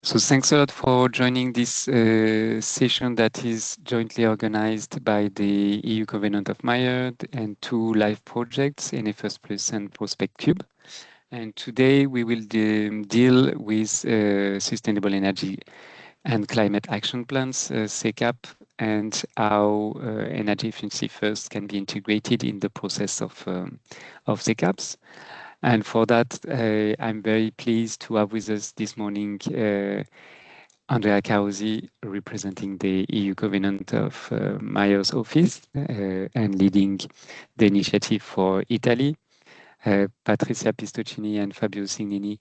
So thanks a lot for joining this session that is jointly organized by the EU Covenant of Mayard and two live projects, ENEFIRST Plus and Prospect Cube. And today we will deal with sustainable energy and climate action plans, SECAP, and how energy efficiency first can be integrated in the process of SECAPs. And for that, I'm very pleased to have with us this morning Andrea Carosi, representing the EU Covenant of Mayors office and leading the initiative for Italy. Patrizia, Pistochini, and Fabio Cignini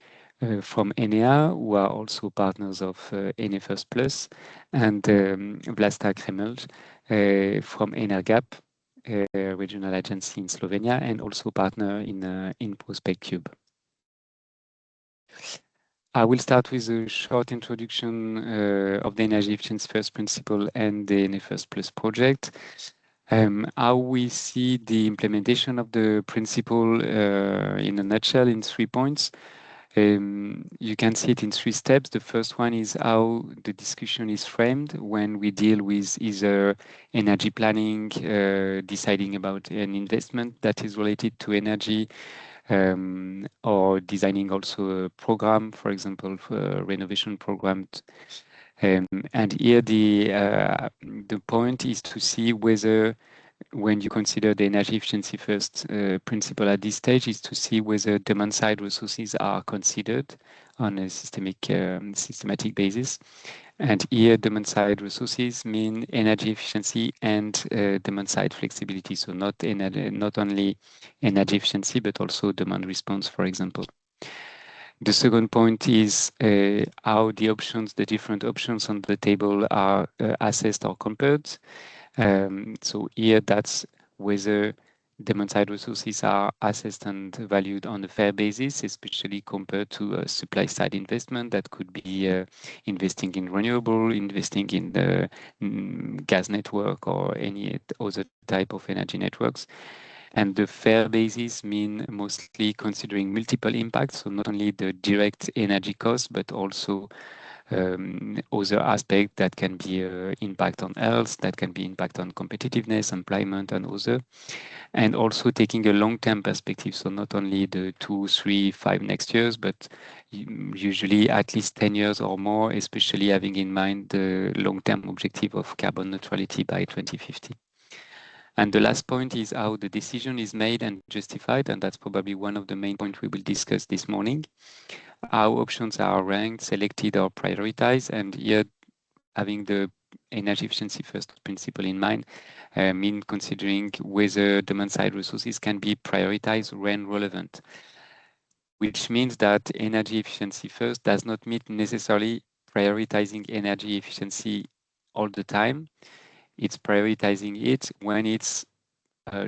from ENEA, who are also partners of ENEFIRST Plus, and Vlasta Kremlj from ENERGAP, regional agency in Slovenia, and also partner in Prospect Cube. I will start with a short introduction of the energy efficiency first principle and the ENEFIRST Plus project. How we see the implementation of the principle in a nutshell in 3 points. You can see it in 3 steps. The first one is how the discussion is framed when we deal with either energy planning, deciding about an investment that is related to energy, or designing also a program, for example, for a renovation program. And here the point is to see whether, when you consider the energy efficiency first principle at this stage, is to see whether demand side resources are considered on a systematic basis. And here demand side resources mean energy efficiency and demand side flexibility. So not only energy efficiency, but also demand response, for example. The second point is how the different options on the table are assessed or compared. So here that's whether demand side resources are assessed and valued on a fair basis, especially compared to a supply side investment that could be investing in renewable, investing in the gas network or any other type of energy networks. And the fair basis mean mostly considering multiple impacts, so not only the direct energy cost, but also other aspects that can be impact on health, that can be impact on competitiveness, employment, and other. And also taking a long-term perspective, so not only the 2, 3, 5 next years, but usually at least 10 years or more, especially having in mind the long-term objective of carbon neutrality by 2050. And the last point is how the decision is made and justified, and that's probably one of the main points we will discuss this morning. How options are ranked, selected, or prioritized, and here having the energy efficiency first principle in mind, mean considering whether demand side resources can be prioritized when relevant, which means that energy efficiency first does not mean necessarily prioritizing energy efficiency all the time. It's prioritizing it when it's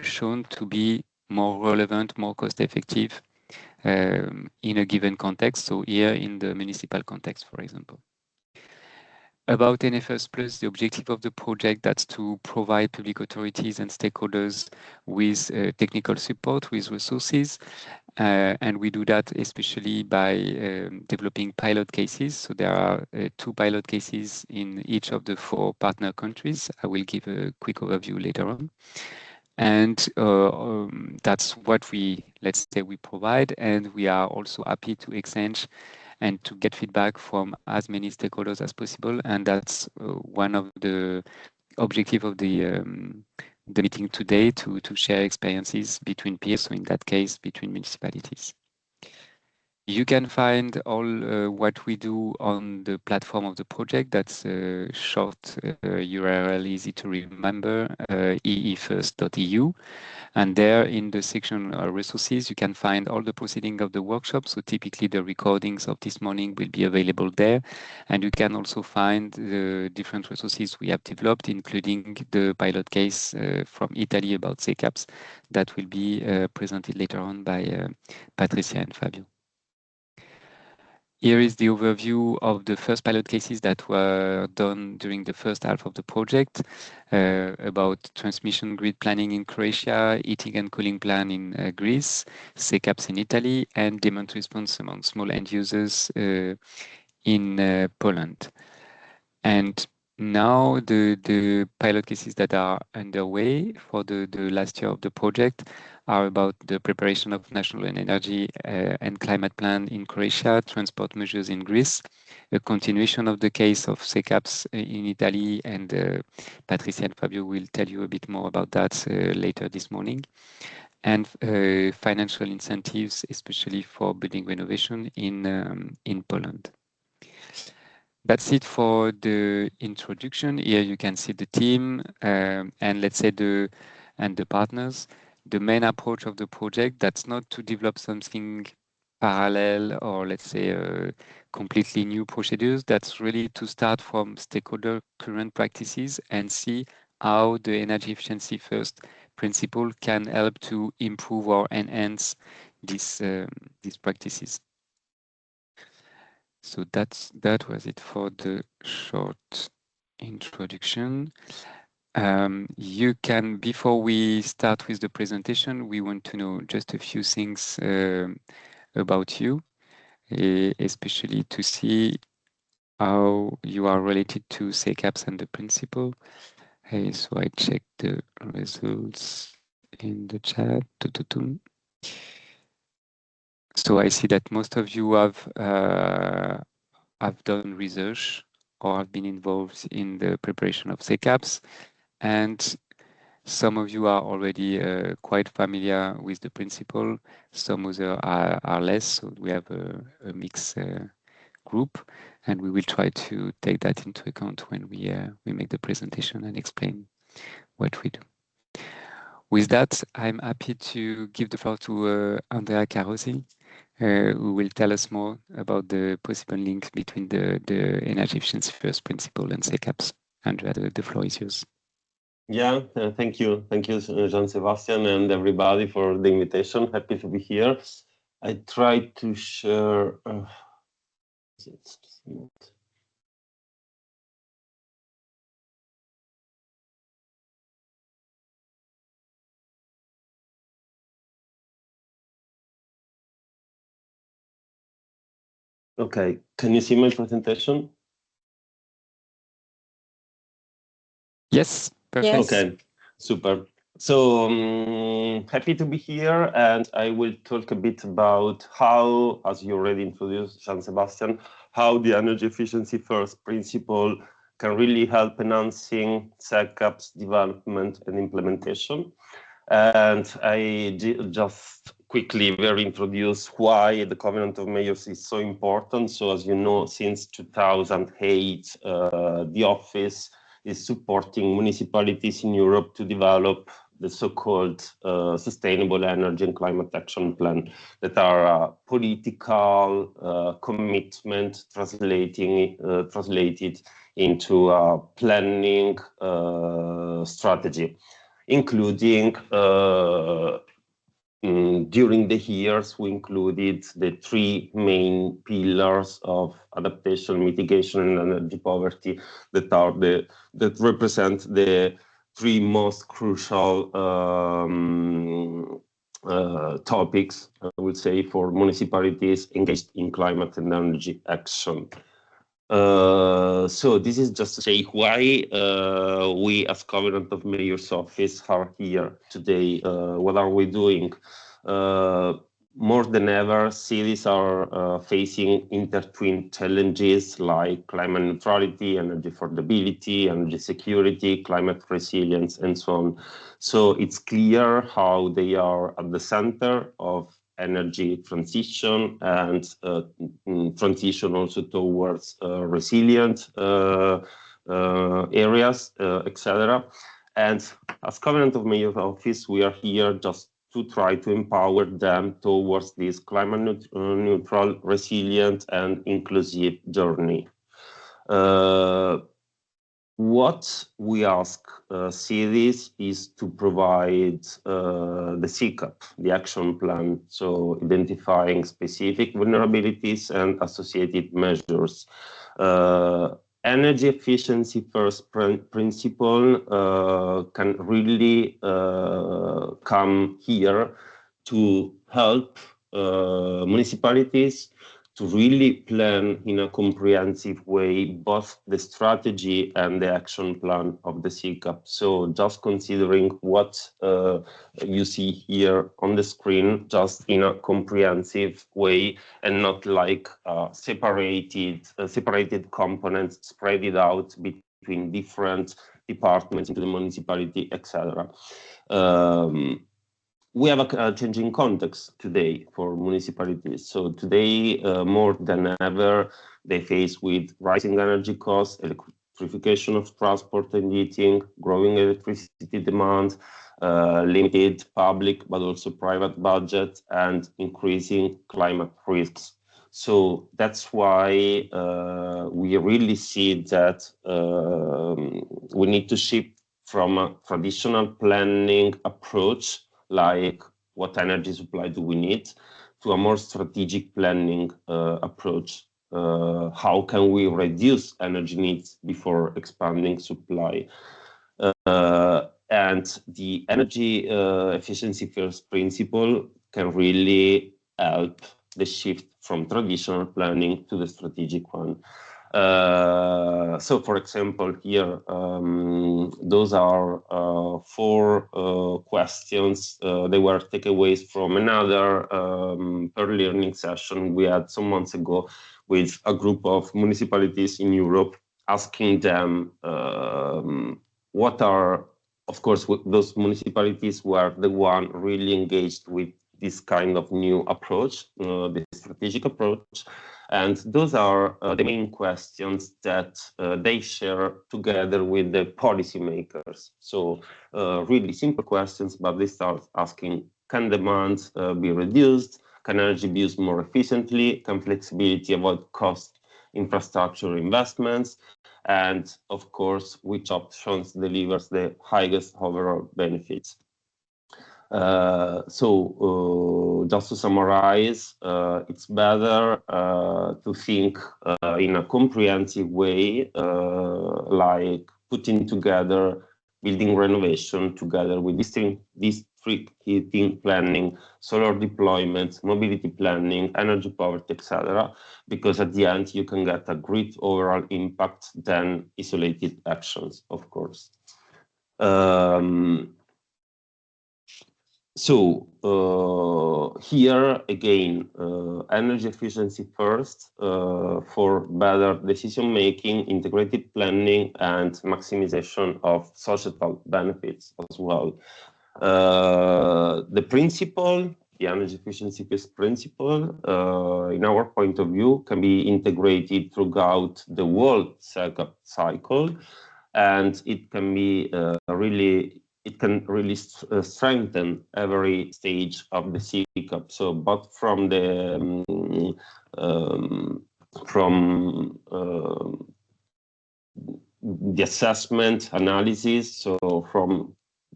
shown to be more relevant, more cost effective in a given context. So here in the municipal context, for example. About ENEFIRST Plus, the objective of the project, that's to provide public authorities and stakeholders with technical support, with resources. And we do that especially by developing pilot cases. So there are 2 pilot cases in each of the 4 partner countries. I will give a quick overview later on. And that's what let's say we provide. And we are also happy to exchange and to get feedback from as many stakeholders as possible. And that's one of the objectives of the meeting today, to share experiences between peers, so in that case, between municipalities. You can find all what we do on the platform of the project. That's a short URL, easy to remember, eefirst.eu. And there in the section resources, you can find all the proceedings of the workshop. So typically the recordings of this morning will be available there. And you can also find the different resources we have developed, including the pilot case from Italy about SECAPs that will be presented later on by Patrizia and Fabio. Here is the overview of the first pilot cases that were done during the first half of the project about transmission grid planning in Croatia, heating and cooling plan in Greece, SECAPs in Italy, and demand response among small end users in Poland. And now the pilot cases that are underway for the last year of the project are about the preparation of national energy and climate plan in Croatia, transport measures in Greece, a continuation of the case of SECAPs in Italy, and Patrizia and Fabio will tell you a bit more about that later this morning, and financial incentives, especially for building renovation in Poland. That's it for the introduction. Here you can see the team and let's say the partners. The main approach of the project, that's not to develop something parallel or let's say completely new procedures. That's really to start from stakeholder current practices and see how the energy efficiency first principle can help to improve or enhance these practices. So that was it for the short introduction. You can, before we start with the presentation, we want to know just a few things about you, especially to see how you are related to SECAPs and the principle. So I check the results in the chat. So I see that most of you have done research or have been involved in the preparation of SECAPs, and some of you are already quite familiar with the principle. Some others are less, so we have a mixed group, and we will try to take that into account when we make the presentation and explain what we do. With that, I'm happy to give the floor to Andrea Carosi, who will tell us more about the possible link between the energy efficiency first principle and SECAPs. Andrea, the floor is yours. Yeah, thank you. Thank you, Jean-Sébastien, and everybody for the invitation. Happy to be here. I tried to share... Okay, can you see my presentation? Yes, perfect. Yes. Okay, super. So happy to be here, and I will talk a bit about how, as you already introduced, Jean-Sébastien, how the energy efficiency first principle can really help enhancing SECAPs development and implementation. And I just quickly introduce why the Covenant of Mayors is so important. So as you know, since 2008, the office is supporting municipalities in Europe to develop the so-called Sustainable Energy and Climate Action Plan, that are a political commitment translated into a planning strategy, including during the years, we included the three main pillars of adaptation, mitigation, and energy poverty that represent the three most crucial topics, I would say, for municipalities engaged in climate and energy action. So this is just to say why we as Covenant of Mayors Office are here today. What are we doing? More than ever, cities are facing intertwined challenges like climate neutrality, energy affordability, energy security, climate resilience, and so on. So it's clear how they are at the center of energy transition and transition also towards resilient areas, etc. And as Covenant of Mayors Office, we are here just to try to empower them towards this climate neutral, resilient, and inclusive journey. What we ask cities is to provide the SECAP, the action plan, so identifying specific vulnerabilities and associated measures. Energy efficiency first principle can really come here to help municipalities to really plan in a comprehensive way both the strategy and the action plan of the SECAP. So just considering what you see here on the screen, just in a comprehensive way, and not like separated components spread it out between different departments into the municipality, etc. We have a changing context today for municipalities. So today, more than ever, they face with rising energy costs, electrification of transport and heating, growing electricity demand, limited public but also private budget, and increasing climate risks. So that's why we really see that we need to shift from a traditional planning approach, like what energy supply do we need, to a more strategic planning approach. How can we reduce energy needs before expanding supply? And the energy efficiency first principle can really help the shift from traditional planning to the strategic one. So, for example, here, those are 4 questions. They were takeaways from another early learning session we had some months ago with a group of municipalities in Europe, asking them what are, of course, those municipalities were the one really engaged with this kind of new approach, the strategic approach. And those are the main questions that they share together with the policymakers. So really simple questions, but they start asking, can demand be reduced? Can energy be used more efficiently? Can flexibility avoid cost infrastructure investments? And of course, which options delivers the highest overall benefits? Just to summarize, it's better to think in a comprehensive way, like putting together building renovation together with district heating planning, solar deployment, mobility planning, energy poverty, etc. Because at the end, you can get a great overall impact than isolated actions, of course. Here again, energy efficiency first for better decision-making, integrated planning, and maximization of societal benefits as well. The principle, the energy efficiency first principle, in our point of view, can be integrated throughout the whole SECAP cycle, and it can be it can really strengthen every stage of the SECAP. So, but from the assessment analysis, so from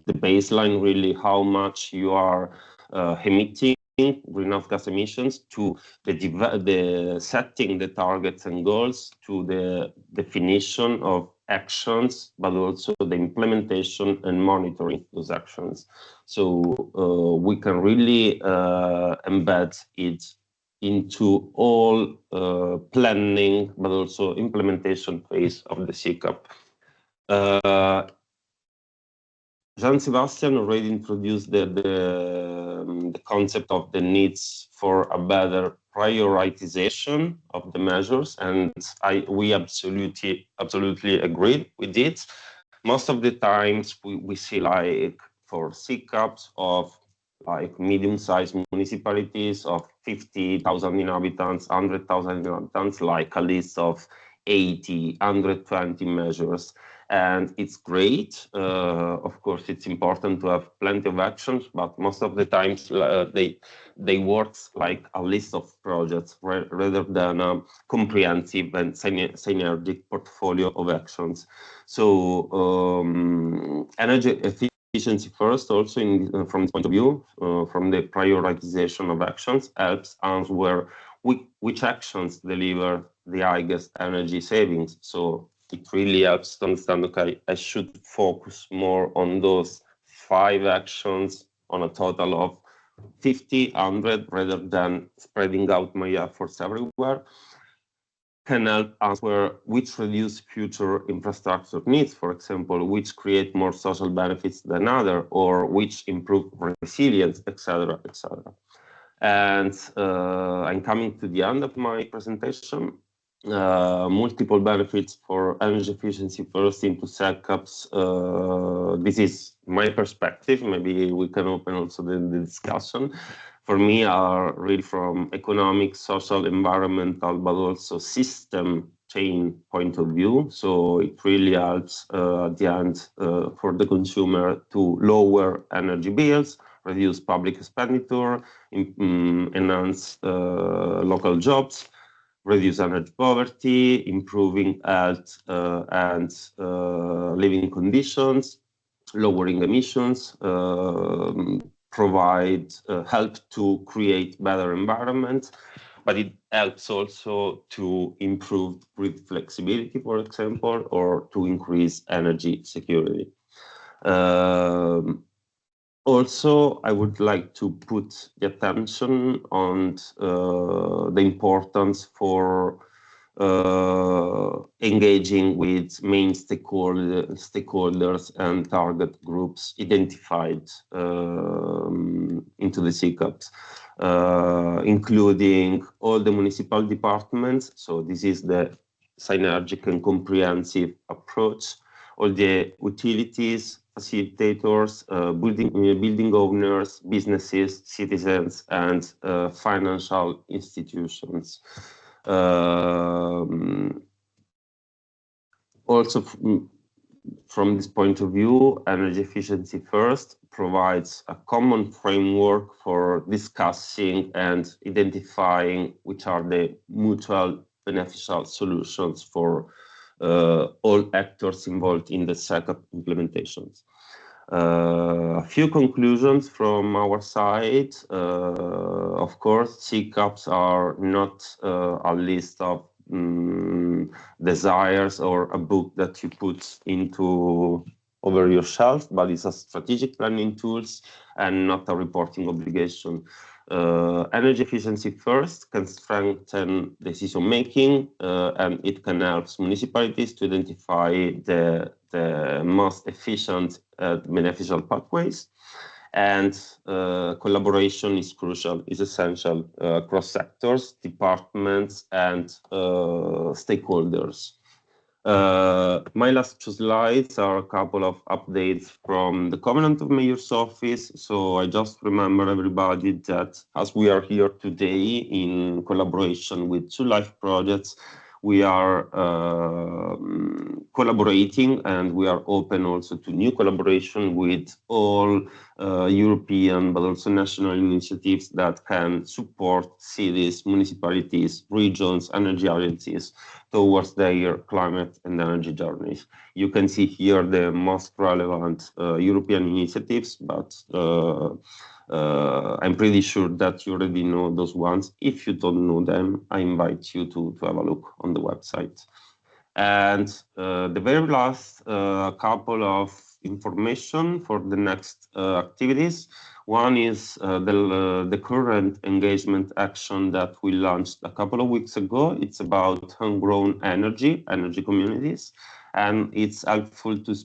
the baseline, really how much you are emitting greenhouse gas emissions, to the setting the targets and goals, to the definition of actions, but also the implementation and monitoring those actions. So we can really embed it into all planning, but also implementation phase of the SECAP. Jean-Sébastien already introduced the concept of the needs for a better prioritization of the measures, and we absolutely agree with it. Most of the times we see, like for SECAPs of like medium-sized municipalities of 50,000 inhabitants, 100,000 inhabitants, like a list of 80, 120 measures. And it's great. Of course, it's important to have plenty of actions, but most of the times they work like a list of projects rather than a comprehensive and synergic portfolio of actions. So energy efficiency first, also from this point of view, from the prioritization of actions, helps answer which actions deliver the highest energy savings. So it really helps to understand, okay, I should focus more on those 5 actions on a total of 50, 100, rather than spreading out my efforts everywhere, can help answer which reduce future infrastructure needs, for example, which create more social benefits than other, or which improve resilience, etc., etc. And I'm coming to the end of my presentation. Multiple benefits for energy efficiency first into SECAPs. This is my perspective. Maybe we can open also the discussion. For me, are really from economic, social, environmental, but also system chain point of view. So it really helps at the end for the consumer to lower energy bills, reduce public expenditure, enhance local jobs, reduce energy poverty, improving health and living conditions, lowering emissions, provide help to create better environment, but it helps also to improve grid flexibility, for example, or to increase energy security. Also, I would like to put the attention on the importance for engaging with main stakeholders and target groups identified into the SECAPs, including all the municipal departments. So this is the synergic and comprehensive approach. All the utilities, facilitators, building owners, businesses, citizens, and financial institutions. Also, from this point of view, Energy Efficiency First provides a common framework for discussing and identifying which are the mutual beneficial solutions for all actors involved in the SECAP implementations. A few conclusions from our side. Of course, SECAPs are not a list of desires or a book that you put into over your shelf, but it's a strategic planning tools and not a reporting obligation. Energy efficiency first can strengthen decision making, and it can help municipalities to identify the most efficient beneficial pathways. And collaboration is crucial, is essential across sectors, departments, and stakeholders. My last two slides are a couple of updates from the Covenant of Mayor's office. So I just remember everybody that as we are here today in collaboration with two life projects, we are collaborating, and we are open also to new collaboration with all European but also national initiatives that can support cities, municipalities, regions, energy agencies towards their climate and energy journeys. You can see here the most relevant European initiatives, but I'm pretty sure that you already know those ones. If you don't know them, I invite you to have a look on the website. And the very last couple of information for the next activities. One is the current engagement action that we launched a couple of weeks ago. It's about homegrown energy communities, and it's helpful to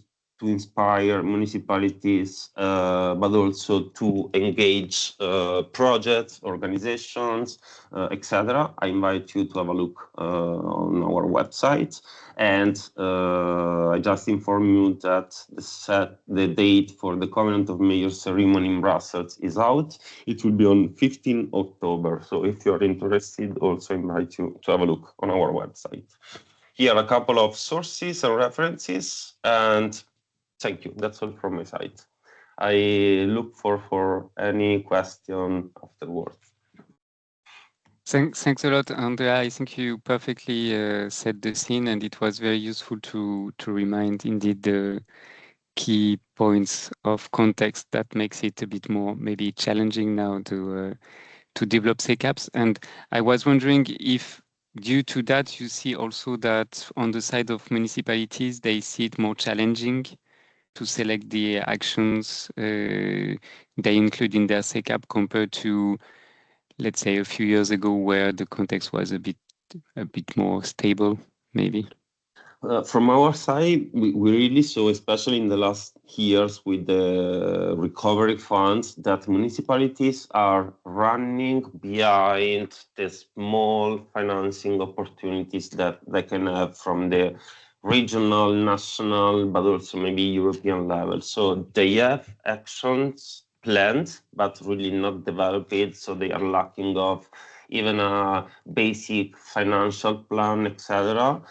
inspire municipalities, but also to engage projects, organizations, etc. I invite you to have a look on our website. And I just inform you that the date for the Covenant of Mayors ceremony in Brussels is out. It will be on 15 October. So if you're interested, also invite you to have a look on our website. Here are a couple of sources and references, and thank you. That's all from my side. I look for any question afterwards. Thanks a lot, Andrea. I think you perfectly set the scene, and it was very useful to remind indeed the key points of context that makes it a bit more maybe challenging now to develop SECAPs. And I was wondering if due to that, you see also that on the side of municipalities, they see it more challenging select the actions they include in their SECAP compared to, let's say, a few years ago where the context was a bit more stable, maybe? From our side, we really saw, especially in the last years with the recovery funds, that municipalities are running behind the small financing opportunities that they can have from the regional, national, but also maybe European level. So they have actions planned, but really not developed. So they are lacking of even a basic financial plan, etc.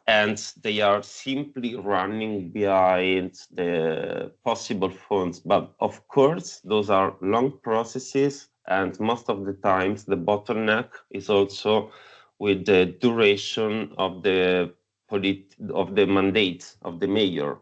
And they are simply running behind the possible funds. But of course, those are long processes, and most of the times the bottleneck is also with the duration of the mandate of the mayor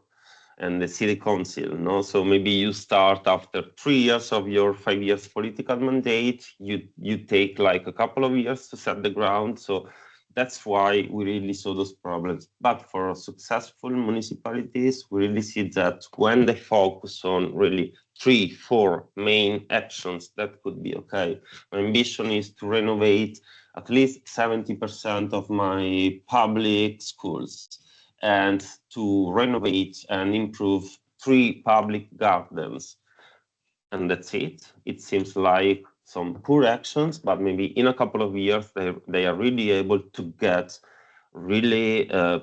and the city council. No? So maybe you start after 3 years of your 5 years political mandate, you take like a couple of years to set the ground. So that's why we really saw those problems. But for successful municipalities, we really see that when they focus on really 3-4 main actions, that could be okay. My ambition is to renovate at least 70% of my public schools and to renovate and improve 3 public gardens. And that's it. It seems like some poor actions, but maybe in a couple of years, they are really able to get really a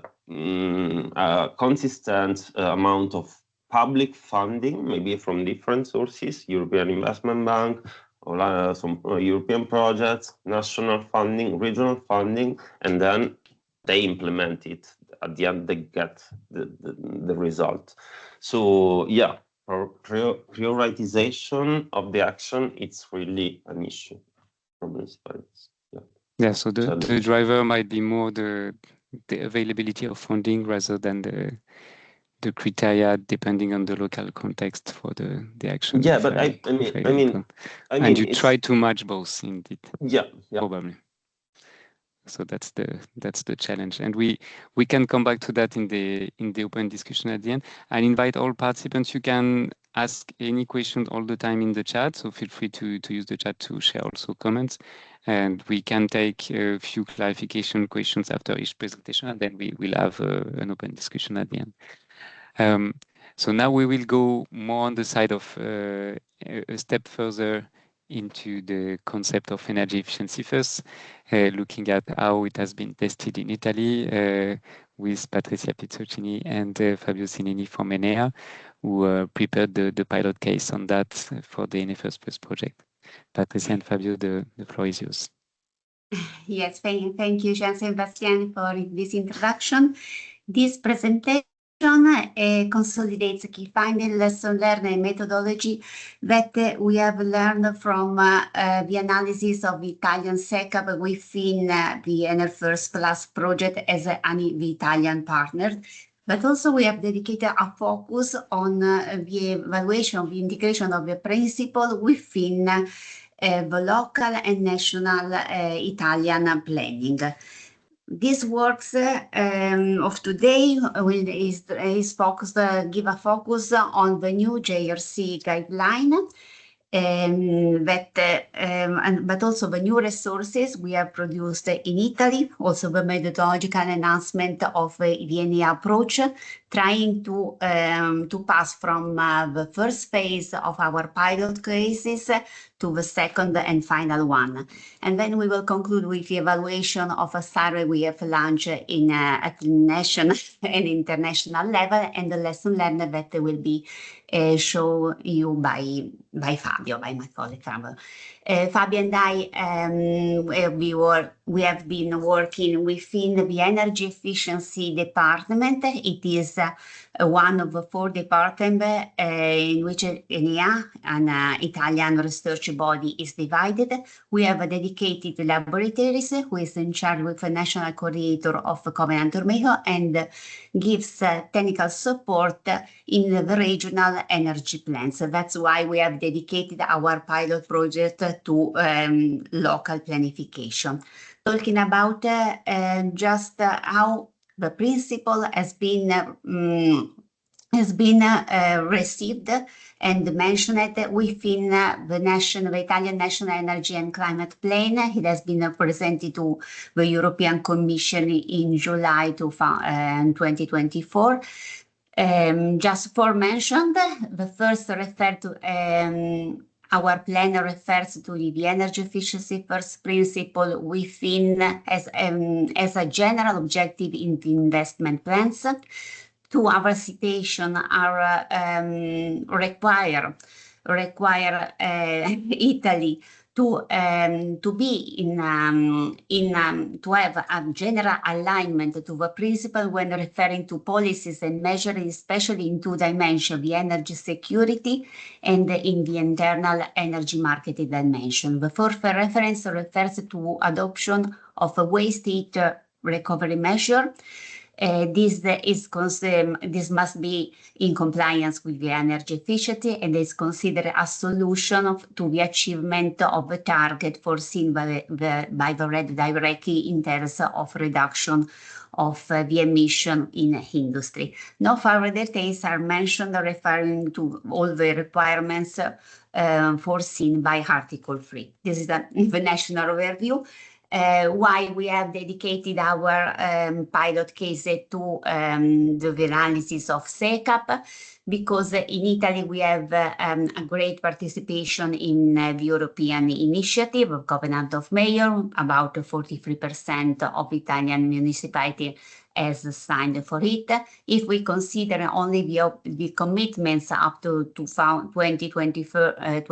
consistent amount of public funding, maybe from different sources, European Investment Bank, or some European projects, national funding, regional funding, and then they implement it. At the end, they get the result. So yeah, prioritization of the action, it's really an issue for municipalities. Yeah, so the driver might be more the availability of funding rather than the criteria depending on the local context for the action. Yeah, but I mean, and you try to match both, indeed. Yeah, probably. So that's the challenge, and we can come back to that in the open discussion at the end. I invite all participants. You can ask any question all the time in the chat, so feel free to use the chat to share also comments, and we can take a few clarification questions after each presentation, and then we will have an open discussion at the end. So now we will go more on the side of a step further into the concept of energy efficiency first, looking at how it has been tested in Italy with Patrizia Pistochini and Fabio Cignini from ENEA, who prepared the pilot case on that for the ENEFIRST project. Patrizia and Fabio, the floor is yours. Yes, thank you, Jean-Sébastien, for this introduction. This presentation consolidates key findings, lesson learned, and methodology that we have learned from the analysis of the Italian SECAP within the ENEFIRST Plus project as the Italian partner. But also we have dedicated a focus on the evaluation of the integration of the principle within the local and national Italian planning. This works of today is focused, give a focus on the new JRC guideline, but also the new resources we have produced in Italy, also the methodological enhancement of the ENEA approach, trying to pass from the first phase of our pilot cases to the second and final one. And then we will conclude with the evaluation of a survey we have launched at national and international level, and the lesson learned that will be shown you by Fabio, by my colleague Fabio. Fabio and I, we have been working within the energy efficiency department. It is one of the 4 departments in which ENEA, an Italian research body, is divided. We have a dedicated laboratories who is in charge with the national coordinator of the Covenant Ormejo and gives technical support in the regional energy plans. So that's why we have dedicated our pilot project to local planification. Talking about just how the principle has been has been received and mentioned within the Italian National Energy and Climate Plan. It has been presented to the European Commission in July 2024. Just for mentioned, the first refer to our plan refers to the energy efficiency first principle within as a general objective in the investment plans. To our citation are require Italy to be to have a general alignment to the principle when referring to policies and measures, especially in two dimensions, the energy security and in the internal energy market dimension. The fourth reference refers to adoption of a waste heat recovery measure. This must be in compliance with the energy efficiency and is considered a solution to the achievement of the target foreseen by the red directive in terms of reduction of the emission in industry. No further details are mentioned referring to all the requirements foreseen by Article 3. This is the national overview. Why we have dedicated our pilot case to the analysis of SECAP, because in Italy we have a great participation in the European initiative of Covenant of Mayor. About 43% of Italian municipalities has signed for it. If we consider only the commitments up to 2024 and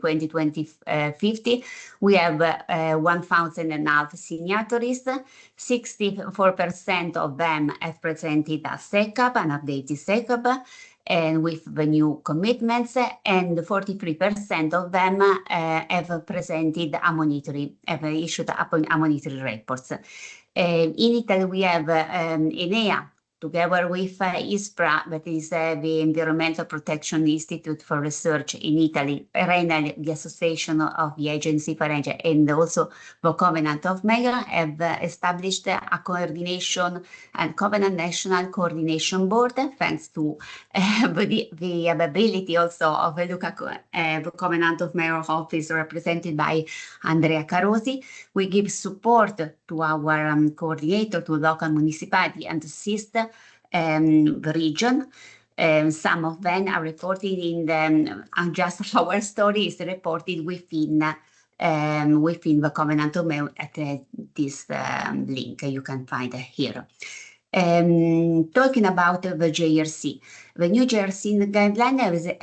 2050, we have 1,500 signatories. 64% of them have presented a SECAP, an updated SECAP, and with the new commitments, and 43% of them have presented have issued a monitoring reports. In Italy, we have ENEA, together with ISPRA, that is the Environmental Protection Institute for Research in Italy, RENAL, the Association of the Agency for Energy, and also the Covenant of Mayor, have established a coordination and Covenant National Coordination Board, thanks to the ability also of the Covenant of Mayor office represented by Andrea Carosi. We give support to our coordinator, to local municipality, and assist the region. Some of them are reported in the, just our story is reported within the Covenant of Mayor at this link you can find here. Talking about the JRC, the new JRC guidelines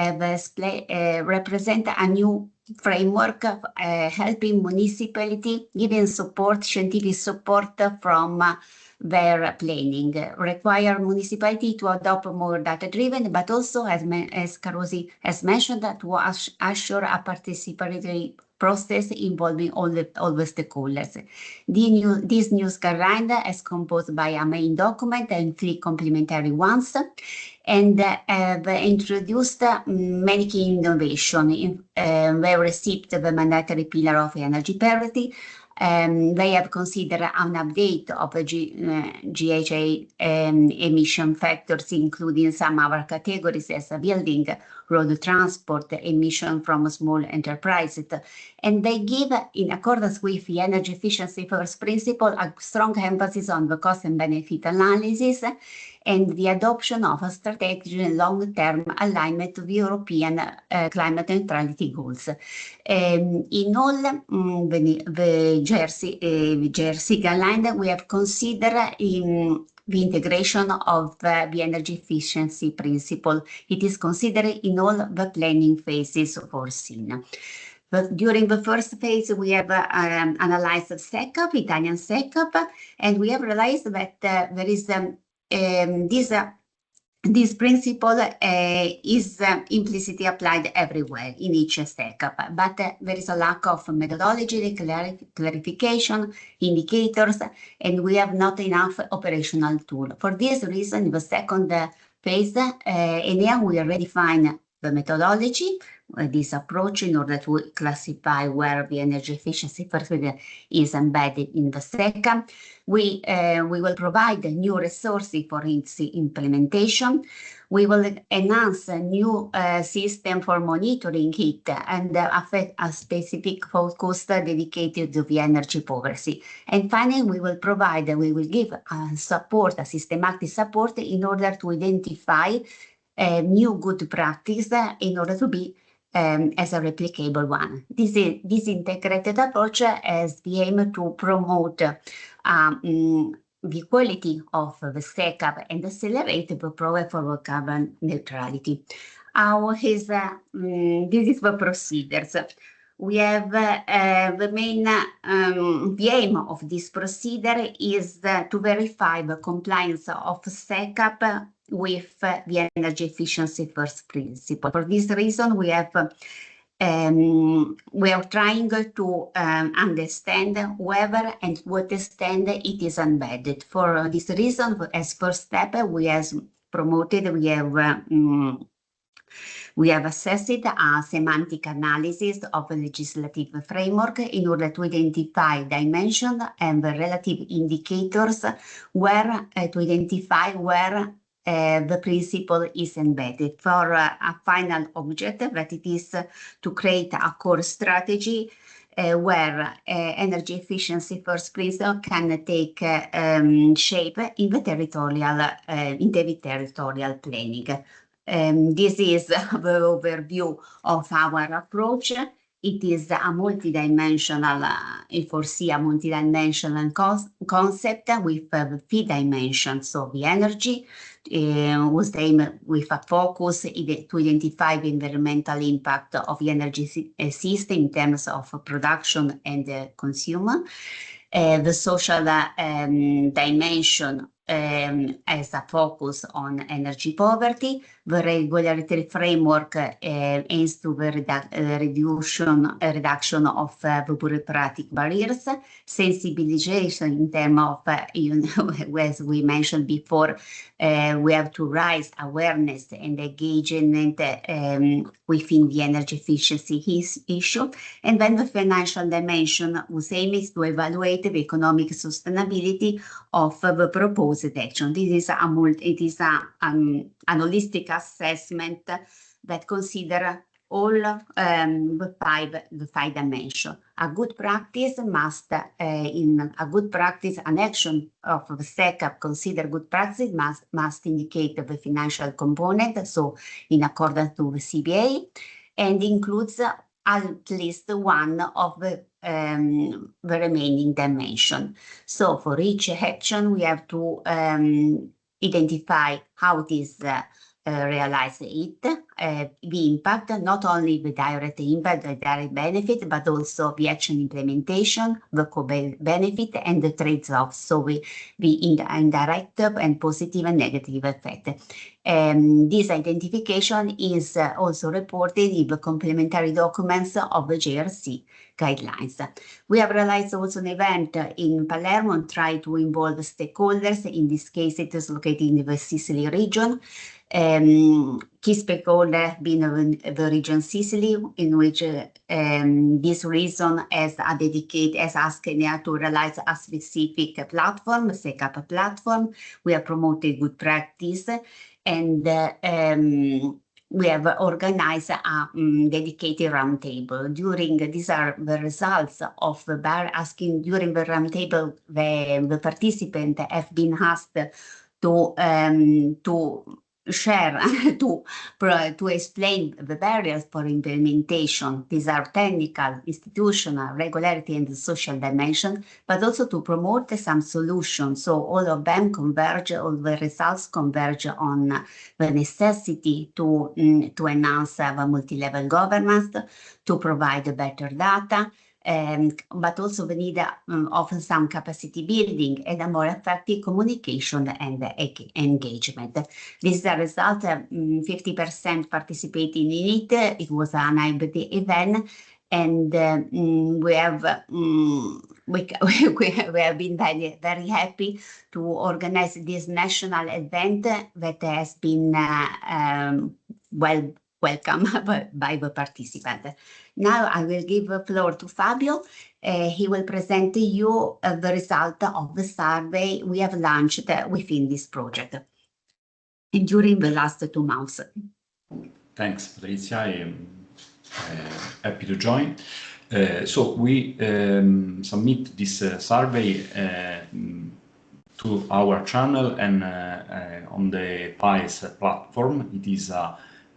represent a new framework helping municipality, giving support, scientific support from their planning, require municipality to adopt more data-driven, but also, as Carosi has mentioned, to assure a participatory process involving all the stakeholders. This new guideline is composed by a main document and 3 complementary ones, and have introduced many key innovations. They received the mandatory pillar of energy parity. They have considered an update of the GHG emission factors, including some other categories as building, road transport, emission from small enterprises. And they give, in accordance with the energy efficiency first principle, a strong emphasis on the cost and benefit analysis and the adoption of a strategic and long-term alignment to the European climate neutrality goals. In all the JRC guideline, we have considered the integration of the energy efficiency principle. It is considered in all the planning phases foreseen. But during the first phase, we have analyzed SECAP, Italian SECAP, and we have realized that there is this principle is implicitly applied everywhere in each SECAP, but there is a lack of methodology, clarification, indicators, and we have not enough operational tool. For this reason, in the second phase, ENEA will redefine the methodology, this approach, in order to classify where the energy efficiency perspective is embedded in the SECAP. We will provide new resources for its implementation. We will enhance a new system for monitoring it and affect a specific focus dedicated to the energy poverty. And finally, we will give support, a systematic support, in order to identify new good practice in order to be as a replicable one. This integrated approach has the aim to promote the quality of the SECAP and accelerate the progress for carbon neutrality. This is the procedures. We have the aim of this procedure is to verify the compliance of SECAP with the energy efficiency first principle. For this reason, we are trying to understand whether and to what extent it is embedded. For this reason, as first step, we have assessed a semantic analysis of the legislative framework in order to identify dimension and the relative indicators where the principle is embedded for a final objective, that it is to create a core strategy where energy efficiency first principle can take shape in the territorial planning. This is the overview of our approach. It is a multidimensional, it foresee a multidimensional concept with 3 dimensions. So the energy was aimed with a focus to identify the environmental impact of the energy system in terms of production and consumer. The social dimension as a focus on energy poverty. The regulatory framework aims to the reduction of bureaucratic barriers, sensibilization in terms of, as we mentioned before, we have to raise awareness and engagement within the energy efficiency issue. And then the financial dimension, whose aim is to evaluate the economic sustainability of the proposed action. This is an holistic assessment that considers all the five dimensions. A good practice must, an action of the SECAP consider good practice must indicate the financial component, so in accordance to the CBA, and includes at least one of the remaining dimension. So for each action, we have to identify how it is realize it, the impact, not only the direct impact, the direct benefit, but also the action implementation, the co-benefit, and the trade-offs, so the indirect and positive and negative effect. This identification is also reported in the complementary documents of the JRC guidelines. We have realized also an event in Palermo and tried to involve stakeholders. In this case, it is located in the Sicily region. Key stakeholder have been the region Sicily, in which this region has asked ENEA to realize a specific platform, a SECAP platform. We have promoted good practice, and we have organized a dedicated roundtable. These are the results of the during the roundtable, the participants have been asked to share, to explain the barriers for implementation. These are technical, institutional, regulatory, and social dimension, but also to promote some solutions. So all of them converge, all the results converge on the necessity to enhance the multi-level governance, to provide better data, but also the need of some capacity building and a more effective communication and engagement. This is a result, 50% participating in it. It was an hybrid event, and we have been very, very happy to organize this national event that has been well welcome by the participant. Now I will give the floor to Fabio. He will present to you the result of the survey we have launched within this project during the last 2 months. Thanks, Patrizia. I am happy to join. So we submit this survey to our channel and on the PAES platform. It is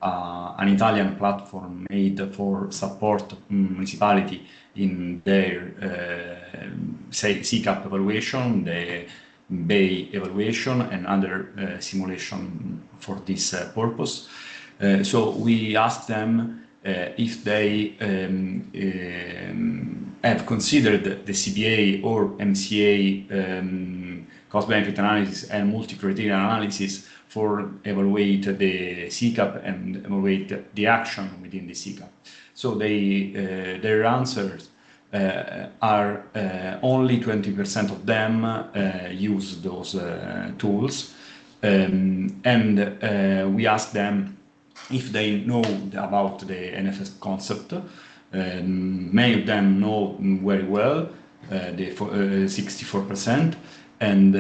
an Italian platform made for support municipality in their SECAP evaluation, the Bay evaluation, and other simulation for this purpose. So we asked them if they have considered the CBA or MCA cost-benefit analysis and multi-criteria analysis for evaluate the SECAP and evaluate the action within the SECAP. So their answers are only 20% of them use those tools, and we asked them if they know about the ENEFIRST concept. Many of them know very well, the 64%, and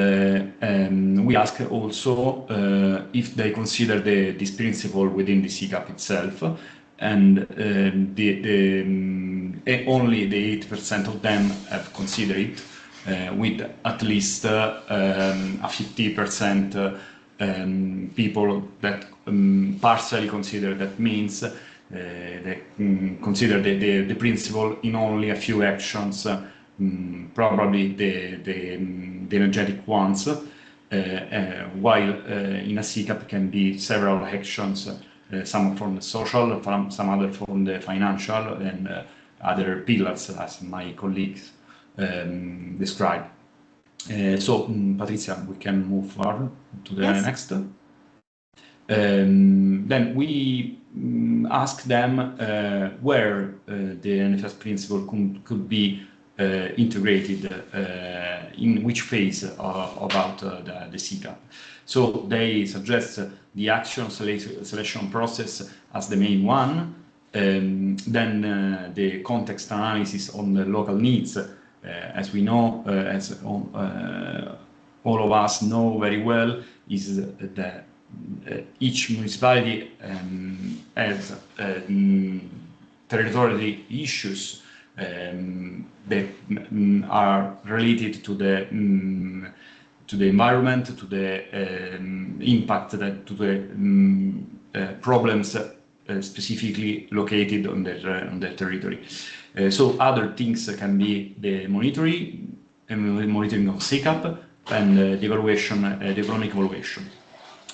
we ask also if they consider this principle within the SECAP itself, and only the 8% of them have considered it, with at least a 50% people that partially consider. That means they consider the principle in only a few actions, probably the energetic ones, while in a SECAP can be several actions, some from the social, some other from the financial, and other pillars, as my colleagues described. So, Patrizia, we can move forward to the next. Then we ask them where the ENEFIRST principle could be integrated, in which phase about the SECAP. So they suggest the action selection process as the main one, then the context analysis on the local needs. As we know, as all of us know very well, is that each municipality has territorial issues that are related to the environment, to the impact, to the problems specifically located on their territory. So other things can be the monitoring of SECAP and the evaluation, the economic evaluation.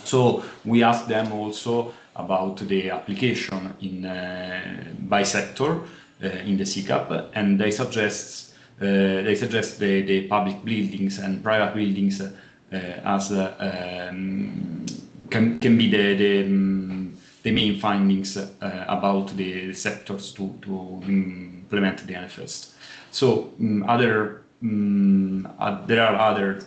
So we asked them also about the application in by sector in the SECAP, and they suggest the public buildings and private buildings as can be the main findings about the sectors to implement the ENEFIRST. So there are other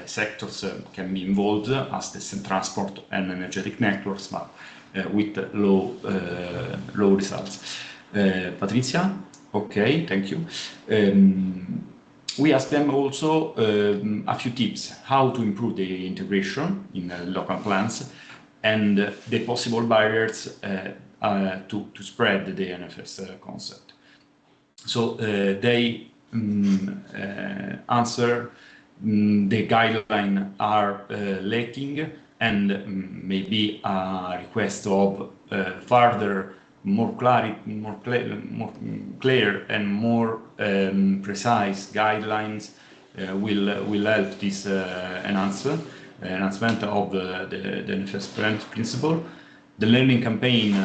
sectors can be involved, as the transport and energetic networks, but with low results. Patrizia, okay, thank you. We asked them also a few tips how to improve the integration in local plans and the possible barriers to spread the ENEFIRST concept. So they answer the guidelines are lacking, and maybe a request of further, more clear and more precise guidelines will help this enhancement of the ENEFIRST principle. The learning campaign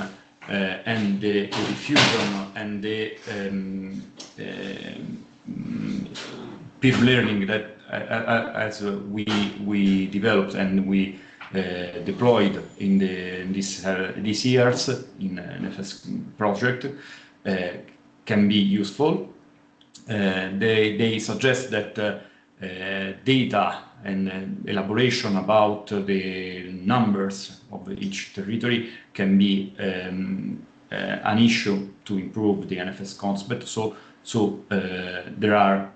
and the diffusion and the peer learning that as we developed and we deployed in these years in ENEFIRST project can be useful. They suggest that data and elaboration about the numbers of each territory can be an issue to improve the ENEFIRST concept. So there are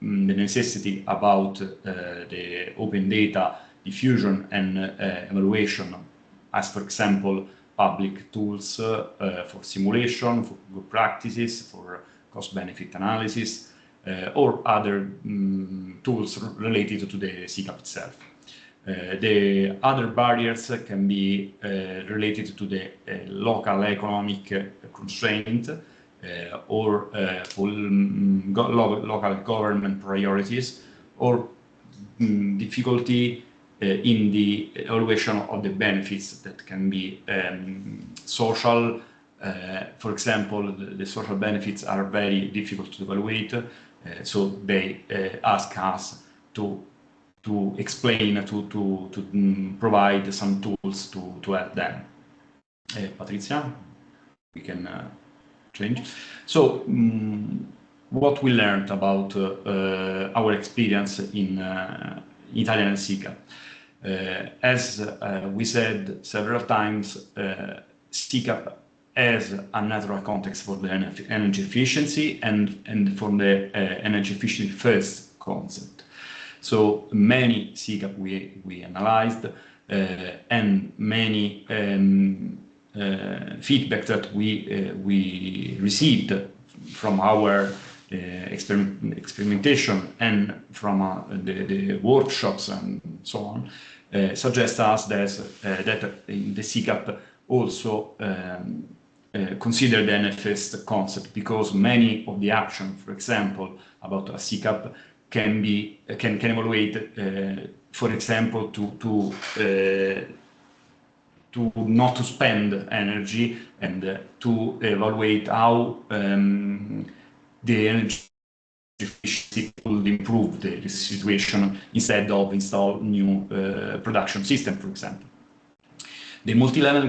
the necessity about the open data diffusion and evaluation, as for example, public tools for simulation, for good practices, for cost-benefit analysis, or other tools related to the SECAP itself. The other barriers can be related to the local economic constraint or for local government priorities, or difficulty in the evaluation of the benefits that can be social. For example, the social benefits are very difficult to evaluate, so they ask us to explain, to provide some tools to help them. Patrizia, we can change. So what we learned about our experience in Italian and SECAP. As we said several times, SECAP has a natural context for the energy efficiency and for the energy efficiency first concept. So many SECAP we analyzed and many feedback that we received from our experimentation and from the workshops and so on suggest us that the SECAP also consider the ENEFIRST concept, because many of the action, for example, about a SECAP can evaluate, for example, to not to spend energy and to evaluate how the energy efficiency could improve the situation instead of install new production system, for example. The multi-level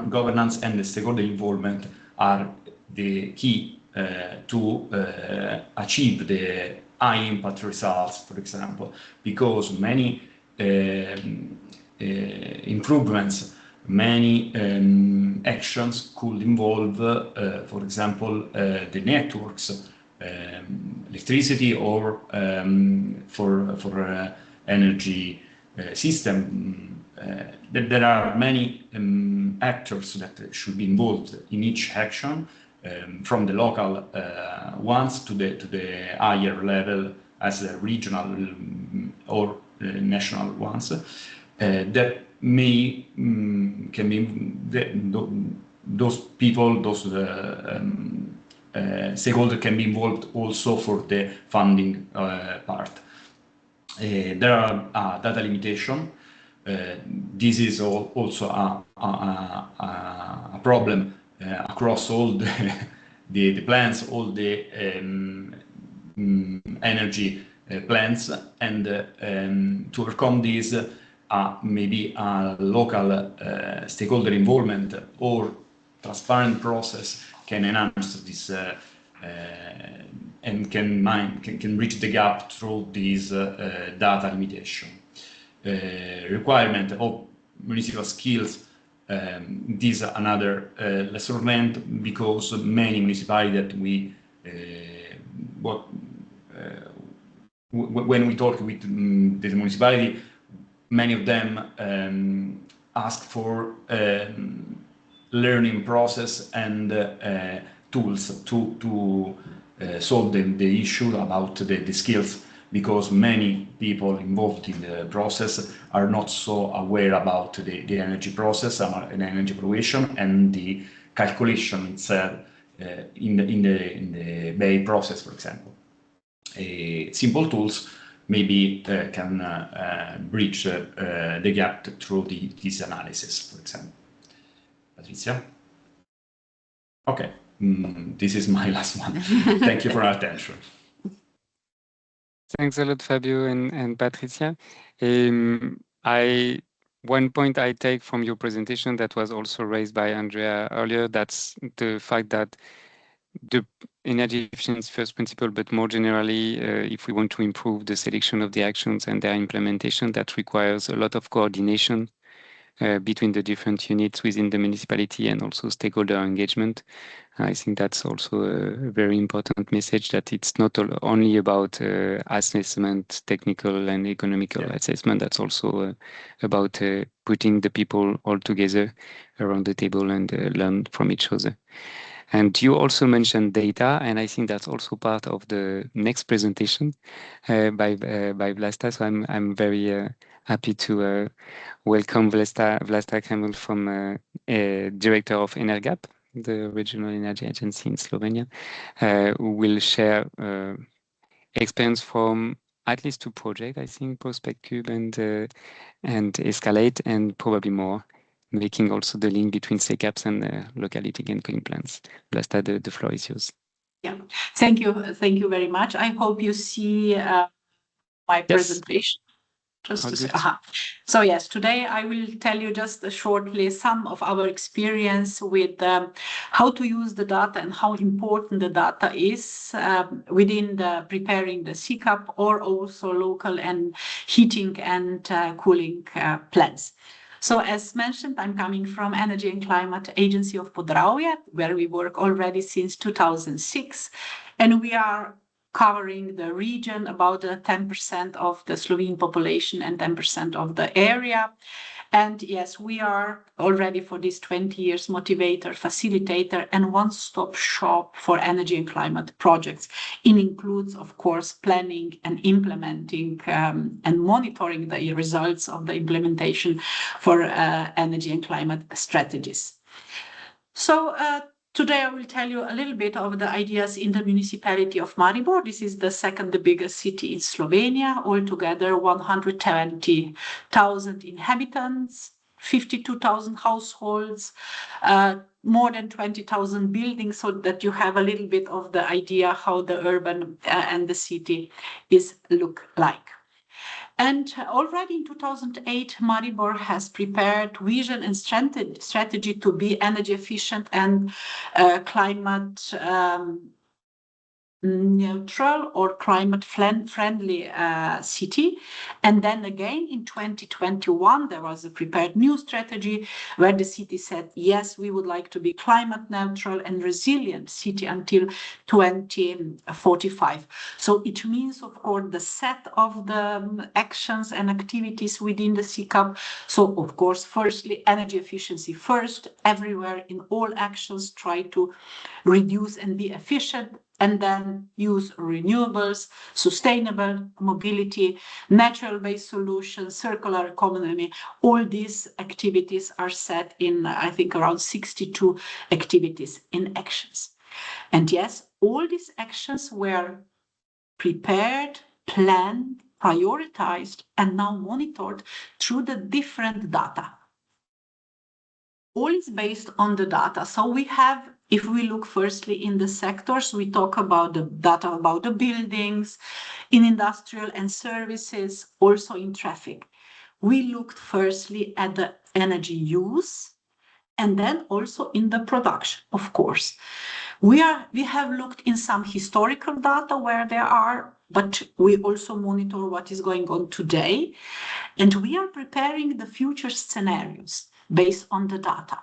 governance and the stakeholder involvement are the key to achieve the high impact results, for example, because many improvements, many actions could involve, for example, the networks, electricity, or for energy system. There are many actors that should be involved in each action, from the local ones to the higher level as the regional or national ones. That may can be those people, those stakeholders can be involved also for the funding part. There are data limitation. This is also a problem across all the plants, all the energy plants, and to overcome this, maybe a local stakeholder involvement or transparent process can enhance this and can bridge the gap through this data limitation. Requirement of municipal skills. This is another lesson learned, because many municipalities that when we talk with the municipality, many of them ask for learning process and tools to solve the issue about the skills, because many people involved in the process are not so aware about the energy process and energy evaluation and the calculation itself in the BEI process, for example. Simple tools maybe can bridge the gap through this analysis, for example. Patrizia? Okay, this is my last one. Thank you for your attention. Thanks a lot, Fabio and Patrizia. One point I take from your presentation that was also raised by Andrea earlier, that's the fact that energy efficiency first principle, but more generally, if we want to improve the selection of the actions and their implementation, that requires a lot of coordination between the different units within the municipality and also stakeholder engagement. I think that's also a very important message, that it's not only about assessment, technical and economical assessment. That's also about putting the people all together around the table and learn from each other. And you also mentioned data, and I think that's also part of the next presentation by Vlasta. So I'm very happy to welcome Vlasta Kremlj from Director of ENERGAP, the Regional Energy Agency in Slovenia, who will share experience from at least 2 projects, I think, Prospect Cube and Escalate, and probably more, making also the link between SECAPs and locality and cooling plants. Vlasta, the floor is yours. Yeah, thank you very much. I hope you see my presentation. Just to say, So yes, today I will tell you just shortly some of our experience with how to use the data and how important the data is within preparing the SECAP or also local and heating and cooling plans. So as mentioned, I'm coming from Energy and Climate Agency of Podravia, where we work already since 2006, and we are covering the region, about 10% of the Slovene population and 10% of the area. And yes, we are already for these 20 years motivator, facilitator, and one-stop shop for energy and climate projects. It includes, of course, planning and implementing and monitoring the results of the implementation for energy and climate strategies. So today I will tell you a little bit of the ideas in the municipality of Maribor. This is the second biggest city in Slovenia, altogether 120,000 inhabitants, 52,000 households, more than 20,000 buildings, so that you have a little bit of the idea how the urban and the city look like. And already in 2008, Maribor has prepared vision and strategy to be energy efficient and climate neutral or climate friendly city. And then again in 2021, there was a prepared new strategy where the city said, yes, we would like to be climate neutral and resilient city until 2045. So it means, of course, the set of the actions and activities within the SECAP. So, of course, firstly, energy efficiency first, everywhere in all actions, try to reduce and be efficient, and then use renewables, sustainable mobility, natural-based solutions, circular economy. All these activities are set in, I think, around 62 activities in actions. And yes, all these actions were prepared, planned, prioritized, and now monitored through the different data. All is based on the data. So we have, if we look firstly in the sectors, we talk about the data about the buildings, in industrial and services, also in traffic. We looked firstly at the energy use and then also in the production, of course. We have looked in some historical data where there are, but we also monitor what is going on today. And we are preparing the future scenarios based on the data.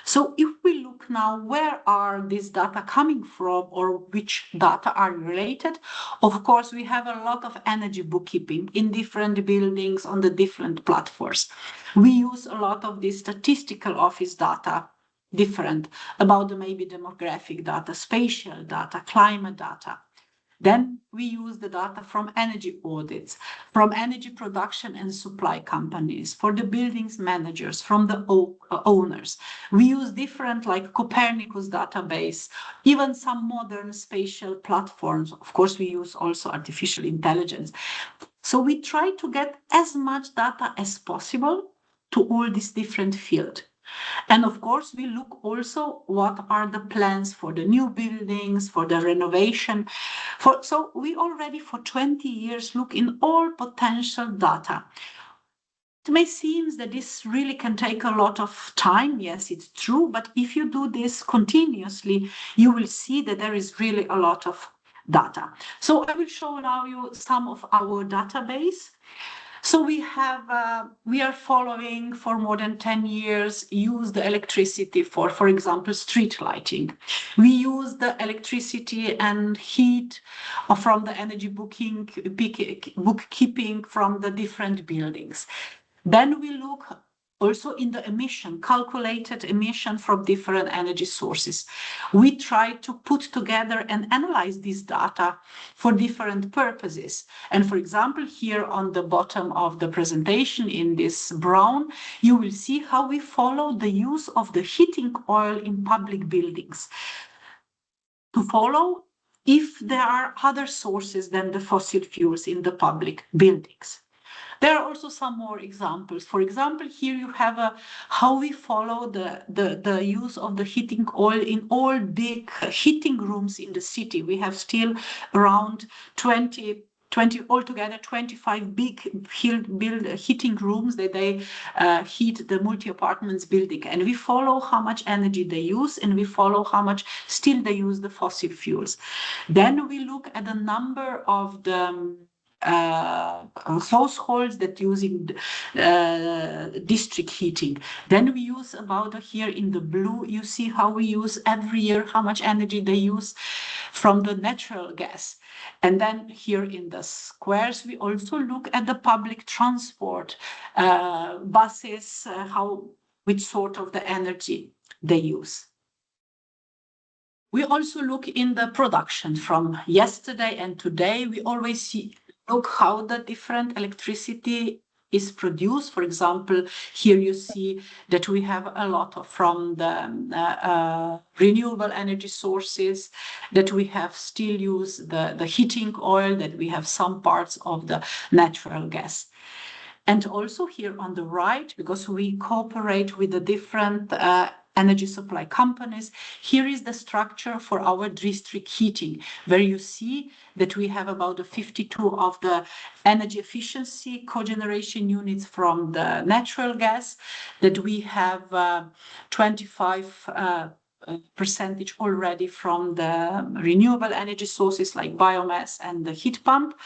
So if we look now, where are these data coming from or which data are related? Of course, we have a lot of energy bookkeeping in different buildings on the different platforms. We use a lot of the statistical office data, different about maybe demographic data, spatial data, climate data. Then we use the data from energy audits, from energy production and supply companies, for the buildings managers, from the owners. We use different like Copernicus database, even some modern spatial platforms. Of course, we use also artificial intelligence. So we try to get as much data as possible to all these different fields. And of course, we look also what are the plans for the new buildings, for the renovation. So we already for 20 years look in all potential data It may seem that this really can take a lot of time. Yes, it's true. But if you do this continuously, you will see that there is really a lot of data. So I will show now you some of our database. So we are following for more than 10 years, use the electricity for example, street lighting. We use the electricity and heat from the energy bookkeeping from the different buildings. Then we look also in the emission, calculated emission from different energy sources. We try to put together and analyze this data for different purposes. And for example, here on the bottom of the presentation in this brown, you will see how we follow the use of the heating oil in public buildings. To follow if there are other sources than the fossil fuels in the public buildings. There are also some more examples. For example, here you have how we follow the use of the heating oil in all big heating rooms in the city. We have still around 20 altogether 25 big heating rooms that they heat the multi-apartments building. And we follow how much energy they use, and we follow how much still they use the fossil fuels. Then we look at the number of the households that using district heating. Then we use about here in the blue, you see how we use every year, how much energy they use from the natural gas. And then here in the squares, we also look at the public transport, buses, which sort of the energy they use. We also look in the production from yesterday and today. We always look how the different electricity is produced. For example, here you see that we have a lot from the renewable energy sources, that we have still use the heating oil, that we have some parts of the natural gas. And also here on the right, because we cooperate with the different energy supply companies, here is the structure for our district heating, where you see that we have about 52 of the energy efficiency cogeneration units from the natural gas, that we have 25% already from the renewable energy sources like biomass and the heat pump,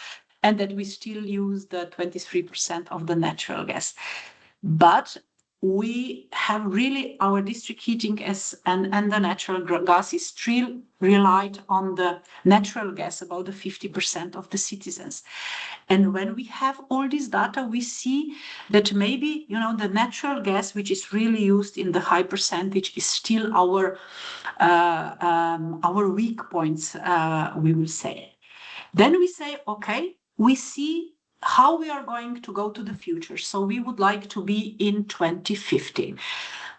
and that we still use the 23% of the natural gas. But we have really our district heating and the natural gas is still relied on the natural gas, about 50% of the citizens. And when we have all this data, we see that maybe, the natural gas, which is really used in the high percentage, is still our weak points, we will say. Then we say, okay, we see how we are going to go to the future. So we would like to be in 2050.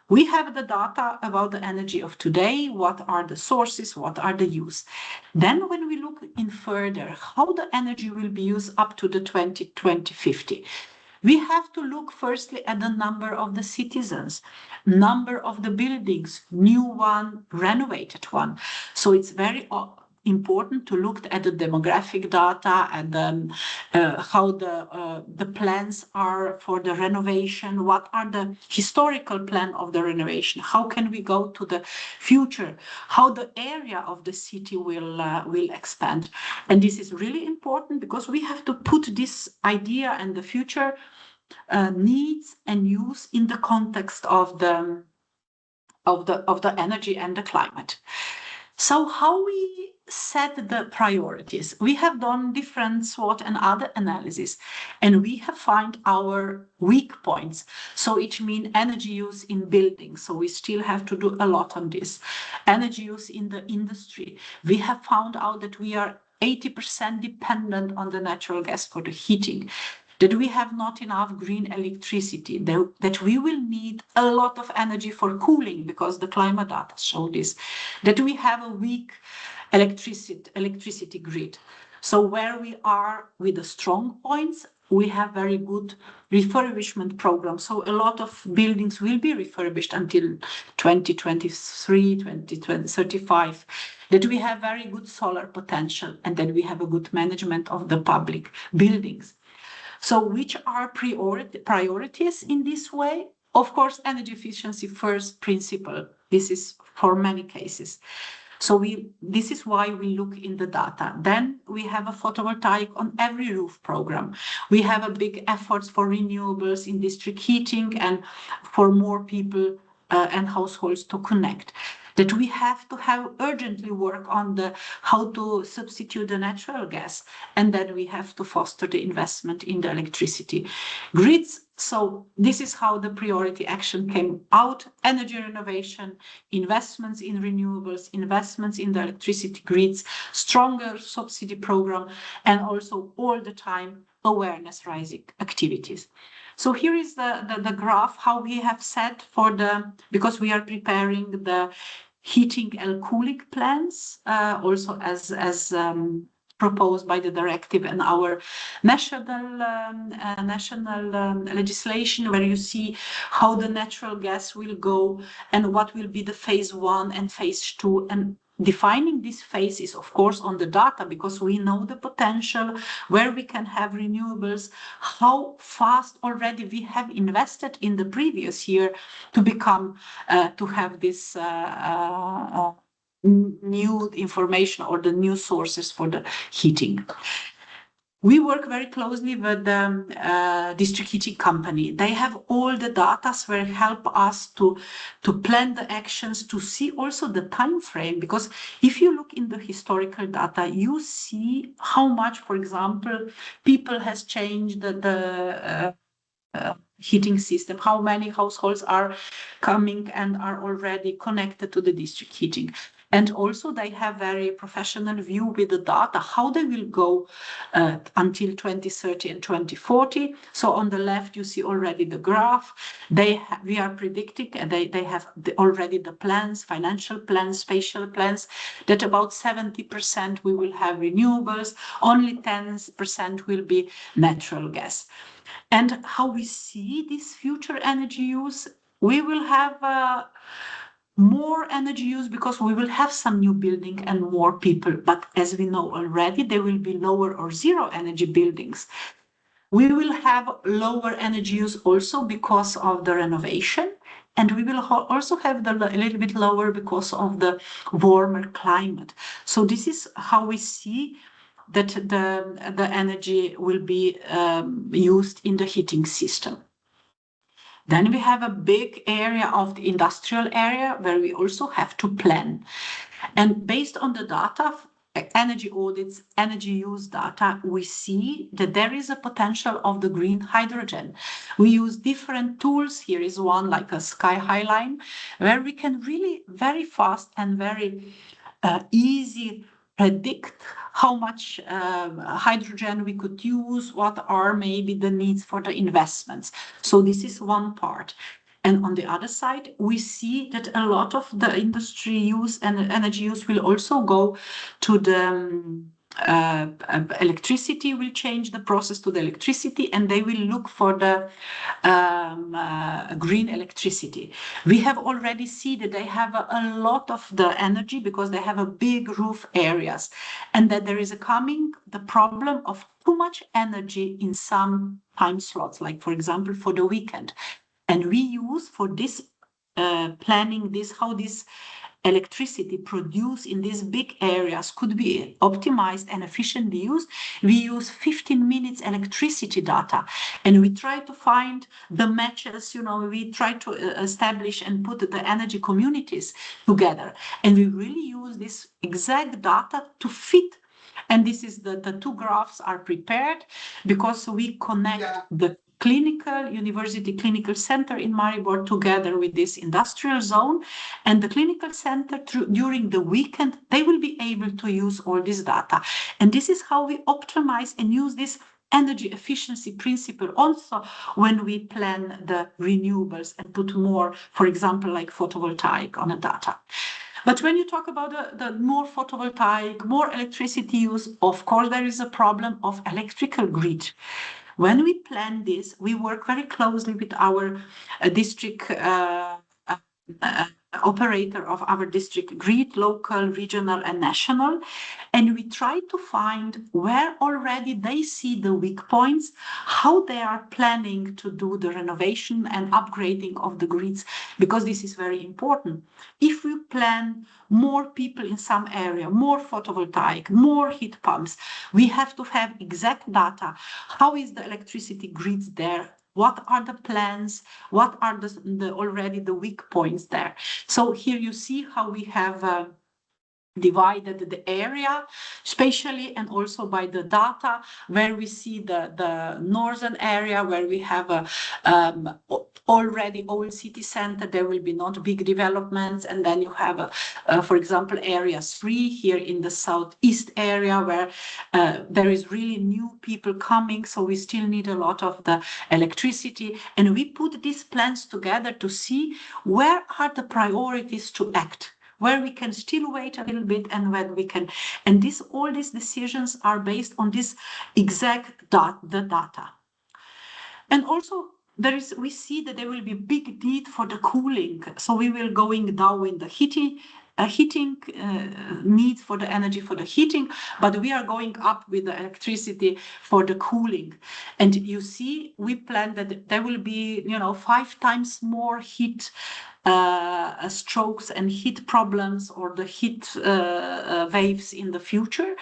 We have the data about the energy of today, what are the sources, what are the use. Then when we look in further, how the energy will be used up to the 2050, we have to look firstly at the number of the citizens, number of the buildings, new one, renovated one. So it's very important to look at the demographic data and then how the plans are for the renovation, what are the historical plan of the renovation, how can we go to the future, how the area of the city will expand. And this is really important because we have to put this idea and the future needs and use in the context of the energy and the climate. So how we set the priorities? We have done different SWOT and other analysis, and we have found our weak points. So it means energy use in buildings. So we still have to do a lot on this. Energy use in the industry. We have found out that we are 80% dependent on the natural gas for the heating, that we have not enough green electricity, that we will need a lot of energy for cooling because the climate data show this, that we have a weak electricity grid. So where we are with the strong points, we have very good refurbishment program. So a lot of buildings will be refurbished until 2023, 2035, that we have very good solar potential, and that we have a good management of the public buildings. So which are priorities in this way? Of course, energy efficiency first principle. This is for many cases. So this is why we look in the data. Then we have a photovoltaic on every roof program. We have a big efforts for renewables in district heating and for more people and households to connect. That we have to have urgently work on the how to substitute the natural gas, and then we have to foster the investment in the electricity grids. So this is how the priority action came out: energy renovation, investments in renewables, investments in the electricity grids, stronger subsidy program, and also all the time awareness raising activities. So here is the graph, how we have set for because we are preparing the heating and cooling plans, also as proposed by the directive and our national legislation, where you see how the natural gas will go and what will be the phase 1 and phase 2. And defining this phase is, of course, on the data, because we know the potential where we can have renewables, how fast already we have invested in the previous year to become, to have this new information or the new sources for the heating. We work very closely with the district heating company. They have all the data where help us to plan the actions, to see also the time frame. Because if you look in the historical data, you see how much, for example, people has changed the heating system, how many households are coming and are already connected to the district heating. And also they have very professional view with the data, how they will go until 2030 and 2040. So on the left, you see already the graph. We are predicting, and they have already the plans, financial plans, spatial plans, that about 70% we will have renewables, only 10% will be natural gas. And how we see this future energy use, we will have more energy use because we will have some new building and more people. But as we know already, there will be lower or zero energy buildings. We will have lower energy use also because of the renovation. And we will also have a little bit lower because of the warmer climate. So this is how we see that the energy will be used in the heating system. Then we have a big area of the industrial area where we also have to plan. And based on the data, energy audits, energy use data, we see that there is a potential of the green hydrogen. We use different tools. Here is one like a Sky High line, where we can really very fast and very easy predict how much hydrogen we could use, what are maybe the needs for the investments. So this is one part. And on the other side, we see that a lot of the industry use and energy use will also go to the electricity, will change the process to the electricity, and they will look for the green electricity. We have already seen that they have a lot of the energy because they have a big roof areas, and that there is the problem of too much energy in some time slots, like for example for the weekend. And we use for this planning how this electricity produced in these big areas could be optimized and efficiently used. We use 15 minutes electricity data, and we try to find the matches, we try to establish and put the energy communities together. And we really use this exact data to fit. And this is the two graphs are prepared because we connect the University Clinical Center in Maribor together with this industrial zone, and the clinical center during the weekend, they will be able to use all this data. And this is how we optimize and use this energy efficiency principle also when we plan the renewables and put more, for example, like photovoltaic on the data. But when you talk about the more photovoltaic, more electricity use, of course, there is a problem of electrical grid. When we plan this, we work very closely with our district operator of our district grid, local, regional, and national. And we try to find where already they see the weak points, how they are planning to do the renovation and upgrading of the grids, because this is very important. If we plan more people in some area, more photovoltaic, more heat pumps, we have to have exact data. How is the electricity grids there? What are the plans? What are already the weak points there? So here you see how we have divided the area spatially and also by the data, where we see the northern area where we have a already old city center. There will be not big developments, and then you have for example, area 3 here in the southeast area where there is really new people coming, so we still need a lot of the electricity, and we put these plans together to see where are the priorities to act, where we can still wait a little bit and when we can. And all these decisions are based on this exact data. And also we see that there will be big need for the cooling. So we will going down in the heating needs for the energy for the heating, but we are going up with the electricity for the cooling. And you see, we plan that there will be, 5 times more heat strokes and heat problems or the heat waves in the future.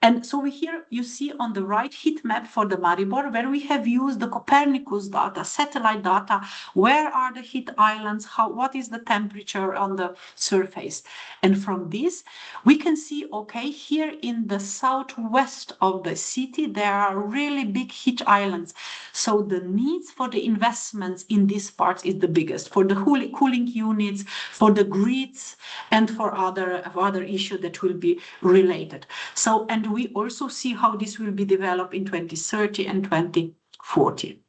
And so here you see on the right heat map for the Maribor, where we have used the Copernicus data, satellite data, where are the heat islands, what is the temperature on the surface. And from this, we can see, okay, here in the southwest of the city, there are really big heat islands. So the needs for the investments in these parts is the biggest, for the cooling units, for the grids, and for other issues that will be related. So, and we also see how this will be developed in 2030 and 2040.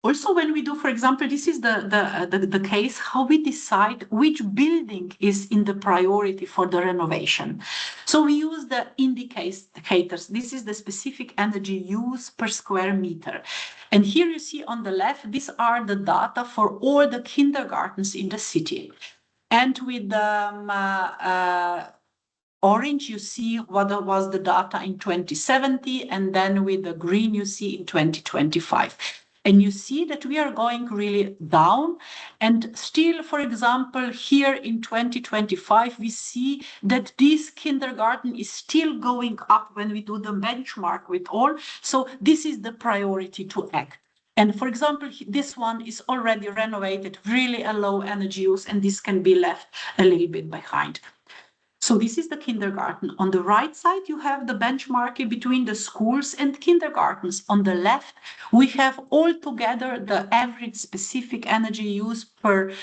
Also, when we do, for example, this is the case, how we decide which building is in the priority for the renovation. So we use the indicators. This is the specific energy use per square meter. And here you see on the left, these are the data for all the kindergartens in the city. And with the orange, you see what was the data in 2070, and then with the green, you see in 2025. And you see that we are going really down. And still, for example, here in 2025, we see that this kindergarten is still going up when we do the benchmark with all. So this is the priority to act. And for example, this one is already renovated, really a low energy use, and this can be left a little bit behind. So this is the kindergarten. On the right side, you have the benchmarking between the schools and kindergartens. On the left, we have all together the average specific energy use per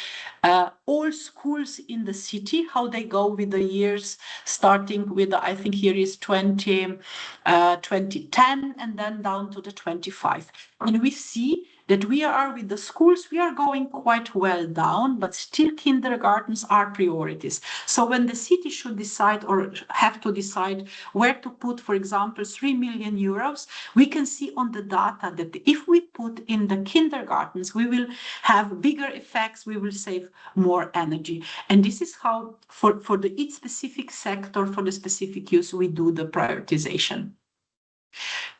all schools in the city, how they go with the years, starting with, I think here is 2010, and then down to the 25. And we see that we are with the schools, we are going quite well down, but still kindergartens are priorities. So when the city should decide or have to decide where to put, for example, 3 million euros, we can see on the data that if we put in the kindergartens, we will have bigger effects, we will save more energy. And this is how, for each specific sector, for the specific use, we do the prioritization.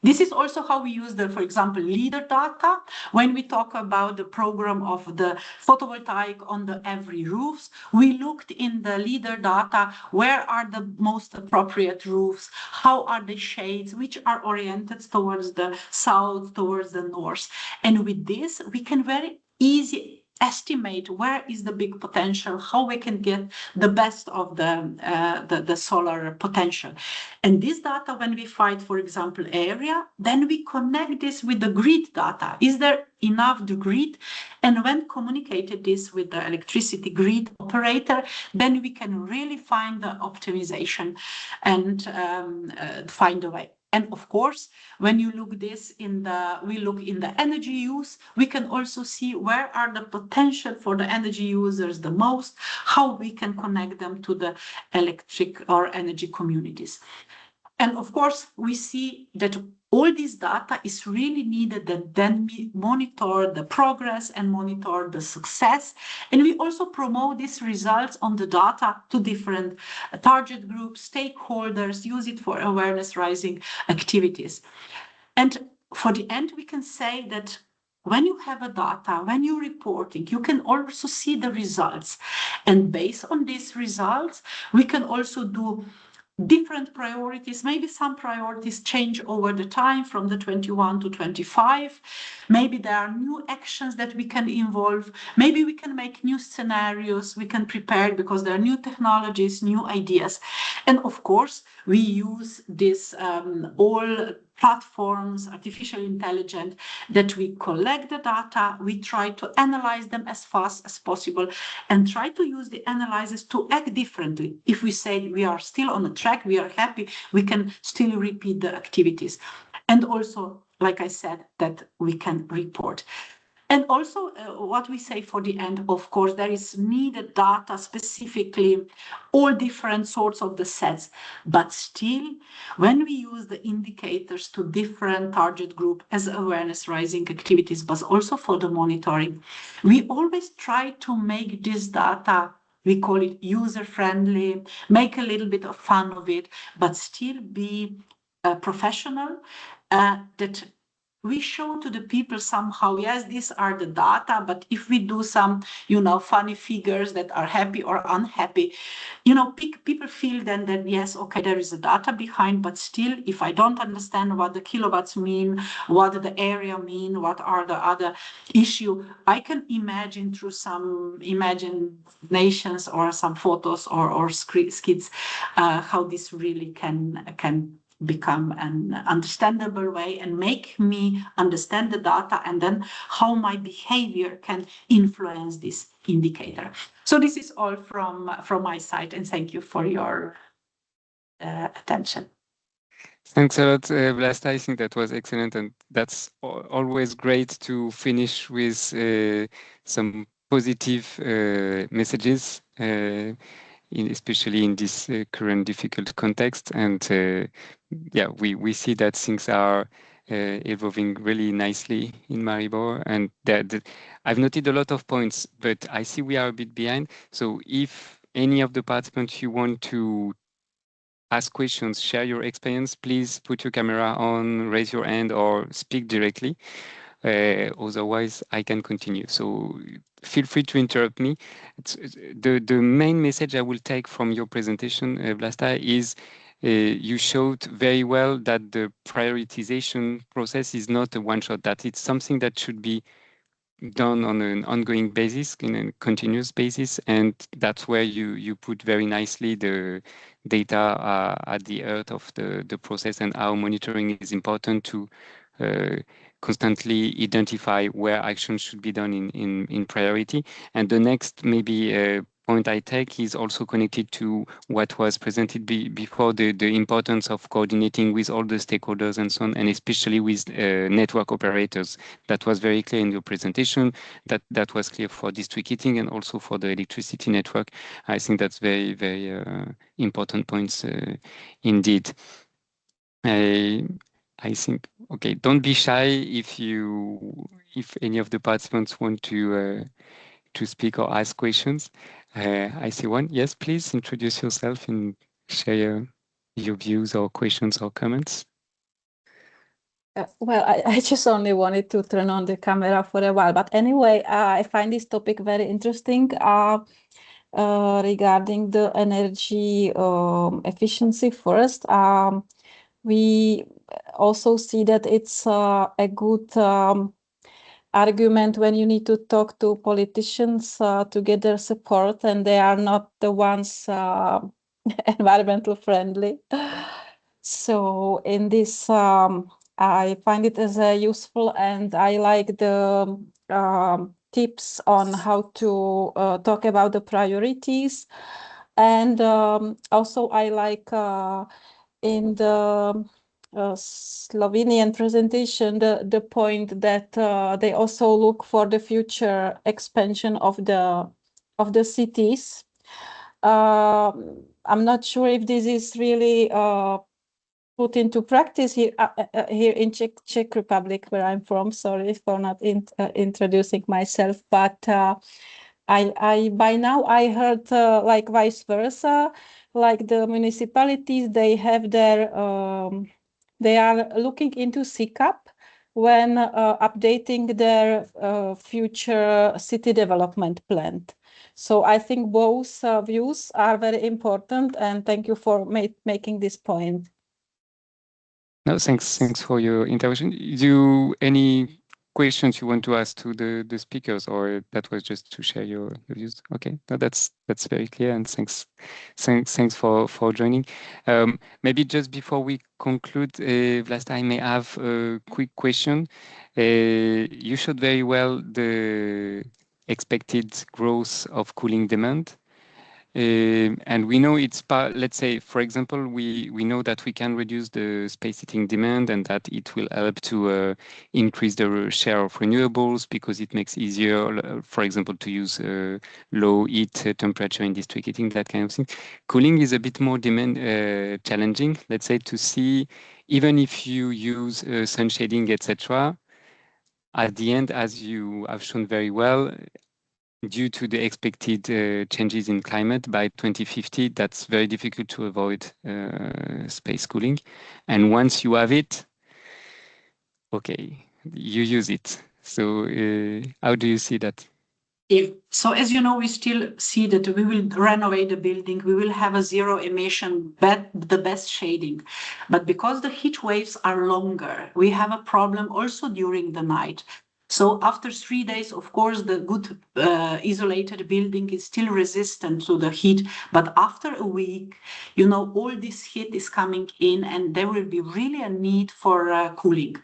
This is also how we use the, for example, leader data. When we talk about the program of the photovoltaic on the every roofs, we looked in the leader data, where are the most appropriate roofs, how are the shades, which are oriented towards the south, towards the north. And with this, we can very easy estimate where is the big potential, how we can get the best of the solar potential. And this data, when we find, for example, area, then we connect this with the grid data. Is there enough the grid? And when communicated this with the electricity grid operator, then we can really find the optimization and find a way. And of course, when you look this we look in the energy use, we can also see where are the potential for the energy users the most, how we can connect them to the electric or energy communities. And of course, we see that all this data is really needed that then we monitor the progress and monitor the success. And we also promote these results on the data to different target groups, stakeholders, use it for awareness raising activities. And for the end, we can say that when you have a data, when you're reporting, you can also see the results. And based on these results, we can also do different priorities. Maybe some priorities change over the time from the 21 to 25. Maybe there are new actions that we can involve. Maybe we can make new scenarios. We can prepare because there are new technologies, new ideas. And of course, we use this all platforms, artificial intelligence, that we collect the data, we try to analyze them as fast as possible and try to use the analysis to act differently. If we say we are still on the track, we are happy, we can still repeat the activities. And also, like I said, that we can report. And also what we say for the end, of course, there is needed data specifically, all different sorts of the sets, but still when we use the indicators to different target group as awareness raising activities, but also for the monitoring, we always try to make this data, we call it user friendly, make a little bit of fun of it, but still be professional, that we show to the people somehow, yes, these are the data, but if we do some, funny figures that are happy or unhappy, people feel then that, yes, okay, there is a data behind, but still, if I don't understand what the kilowatts mean, what the area mean, what are the other issue, I can imagine through some imaginations or some photos or skits, how this really can become an understandable way and make me understand the data and then how my behavior can influence this indicator. So this is all from my side, and thank you for your attention. Thanks a lot, Vlasta. I think that was excellent, and that's always great to finish with some positive messages, especially in this current difficult context. And yeah, we see that things are evolving really nicely in Maribor, and I've noted a lot of points, but I see we are a bit behind. So if any of the participants you want to ask questions, share your experience, please put your camera on, raise your hand, or speak directly. Otherwise, I can continue. So feel free to interrupt me. The main message I will take from your presentation, Vlasta, is you showed very well that the prioritization process is not a one-shot, that it's something that should be done on an ongoing basis, in a continuous basis, and that's where you put very nicely the data at the heart of the process, and how monitoring is important to constantly identify where actions should be done in priority. And the next maybe point I take is also connected to what was presented before, the importance of coordinating with all the stakeholders and so on, and especially with network operators. That was very clear in your presentation, that was clear for district heating and also for the electricity network. I think that's very, very important points indeed. I think, okay, don't be shy if any of the participants want to speak or ask questions. I see one. Yes, please introduce yourself and share your views or questions or comments. Well, I just only wanted to turn on the camera for a while, but anyway, I find this topic very interesting regarding the energy efficiency first. We also see that it's a good argument when you need to talk to politicians to get their support, and they are not the ones environmental friendly. So in this, I find it as useful, and I like the tips on how to talk about the priorities. And also I like in the Slovenian presentation the point that they also look for the future expansion of the cities. I'm not sure if this is really put into practice here in Czech Republic, where I'm from. Sorry for not introducing myself, but I by now I heard like vice versa, like the municipalities, they have their they are looking into SECAP when updating their future city development plan. So I think both views are very important, and thank you for making this point. No, thanks for your intervention. Any questions you want to ask to the speakers, or that was just to share your views? Okay, no, that's very clear, and thanks for joining. Maybe just before we conclude, Vlasta, I may have a quick question. You showed very well the expected growth of cooling demand. And we know it's let's say, for example, we know that we can reduce the space heating demand and that it will help to increase the share of renewables because it makes easier, for example, to use low heat temperature in district heating, that kind of thing. Cooling is a bit more challenging, let's say, to see, even if you use sun shading, etc. At the end, as you have shown very well, due to the expected changes in climate by 2050, that's very difficult to avoid space cooling. And once you have it, okay, you use it. So how do you see that? So as you know, we still see that we will renovate the building, we will have a zero emission, the best shading. But because the heat waves are longer, we have a problem also during the night. So after 3 days, of course, the good isolated building is still resistant to the heat. But after a week, you know, all this heat is coming in and there will be really a need for cooling.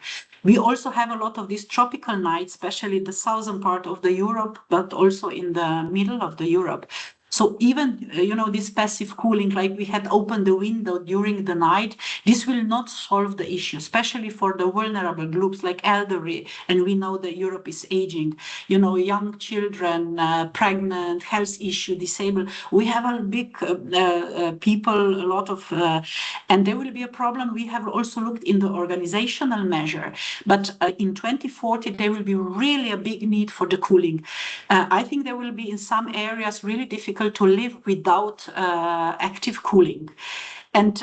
We also have a lot of these tropical nights, especially the southern part of the Europe, but also in the middle of the Europe. So even, you know, this passive cooling, like we had opened the window during the night, this will not solve the issue, especially for the vulnerable groups like elderly. And we know that Europe is aging, you know, young children, pregnant, health issue, disabled. We have a big people, a lot of, and there will be a problem. We have also looked in the organizational measure, but in 2040, there will be really a big need for the cooling. I think there will be in some areas really difficult to live without active cooling. And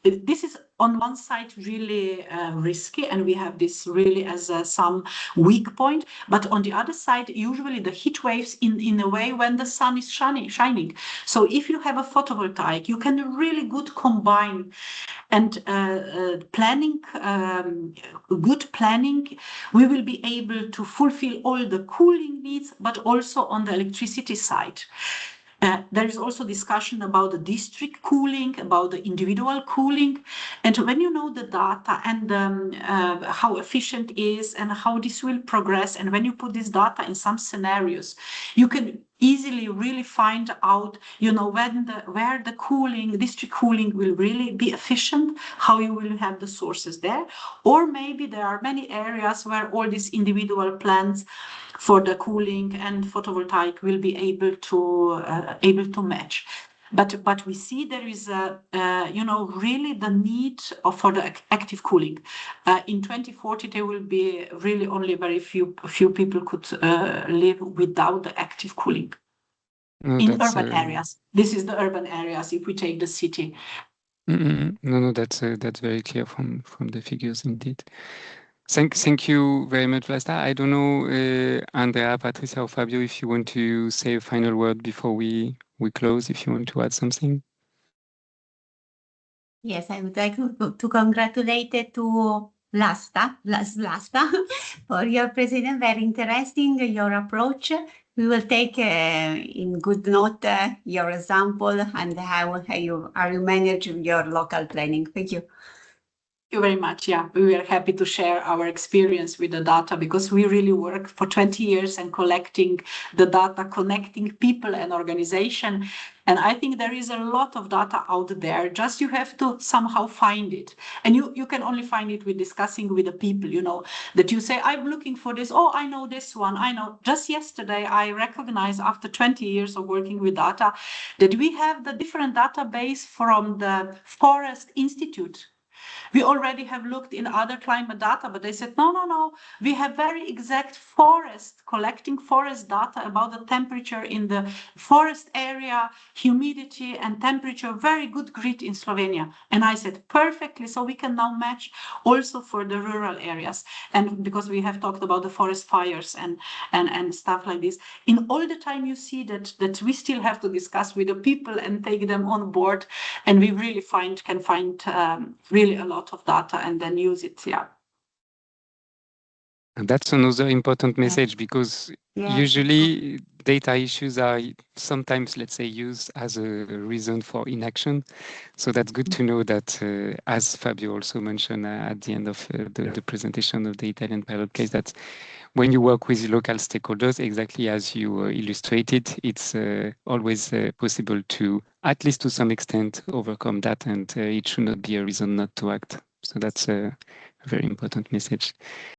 this is on one side really risky, and we have this really as some weak point. But on the other side, usually the heat waves in a way when the sun is shining. So if you have a photovoltaic, you can really good combine. And planning, good planning, we will be able to fulfill all the cooling needs, but also on the electricity side. There is also discussion about the district cooling, about the individual cooling. And when you know the data and how efficient it is and how this will progress, and when you put this data in some scenarios, you can easily really find out, you know, where the cooling, district cooling will really be efficient, how you will have the sources there. Or maybe there are many areas where all these individual plants for the cooling and photovoltaic will be able to match. But we see there is you know, really the need for the active cooling. In 2040, there will be really only very few people could live without the active cooling. No, in urban areas. This is the urban areas if we take the city. No, that's very clear from the figures indeed. Thank you very much, Vlasta. I don't know, Andrea, Patrizia, or Fabio, if you want to say a final word before we close, if you want to add something. Yes, I would like to congratulate to Vlasta for your presentation. Very interesting, your approach. We will take in good note your example and how you manage your local planning. Thank you. Thank you very much. Yeah, we were happy to share our experience with the data because we really work for 20 years and collecting the data, connecting people and organization. And I think there is a lot of data out there, just you have to somehow find it. And you can only find it with discussing with the people, you know, that you say, I'm looking for this. Oh, I know this one. I know. Just yesterday, I recognized after 20 years of working with data that we have the different database from the Forest Institute. We already have looked in other climate data, but they said, no, we have very exact collecting forest data about the temperature in the forest area, humidity and temperature, very good grid in Slovenia. And I said, perfectly, so we can now match also for the rural areas. And because we have talked about the forest fires and stuff like this, in all the time you see that we still have to discuss with the people and take them on board, and we really can find really a lot of data and then use it. Yeah. And that's another important message, because usually data issues are sometimes, let's say, used as a reason for inaction. So that's good to know that, as Fabio also mentioned at the end of the presentation of the Italian pilot case, that when you work with local stakeholders, exactly as you illustrated, it's always possible to, at least to some extent, overcome that, and it should not be a reason not to act. So that's a very important message.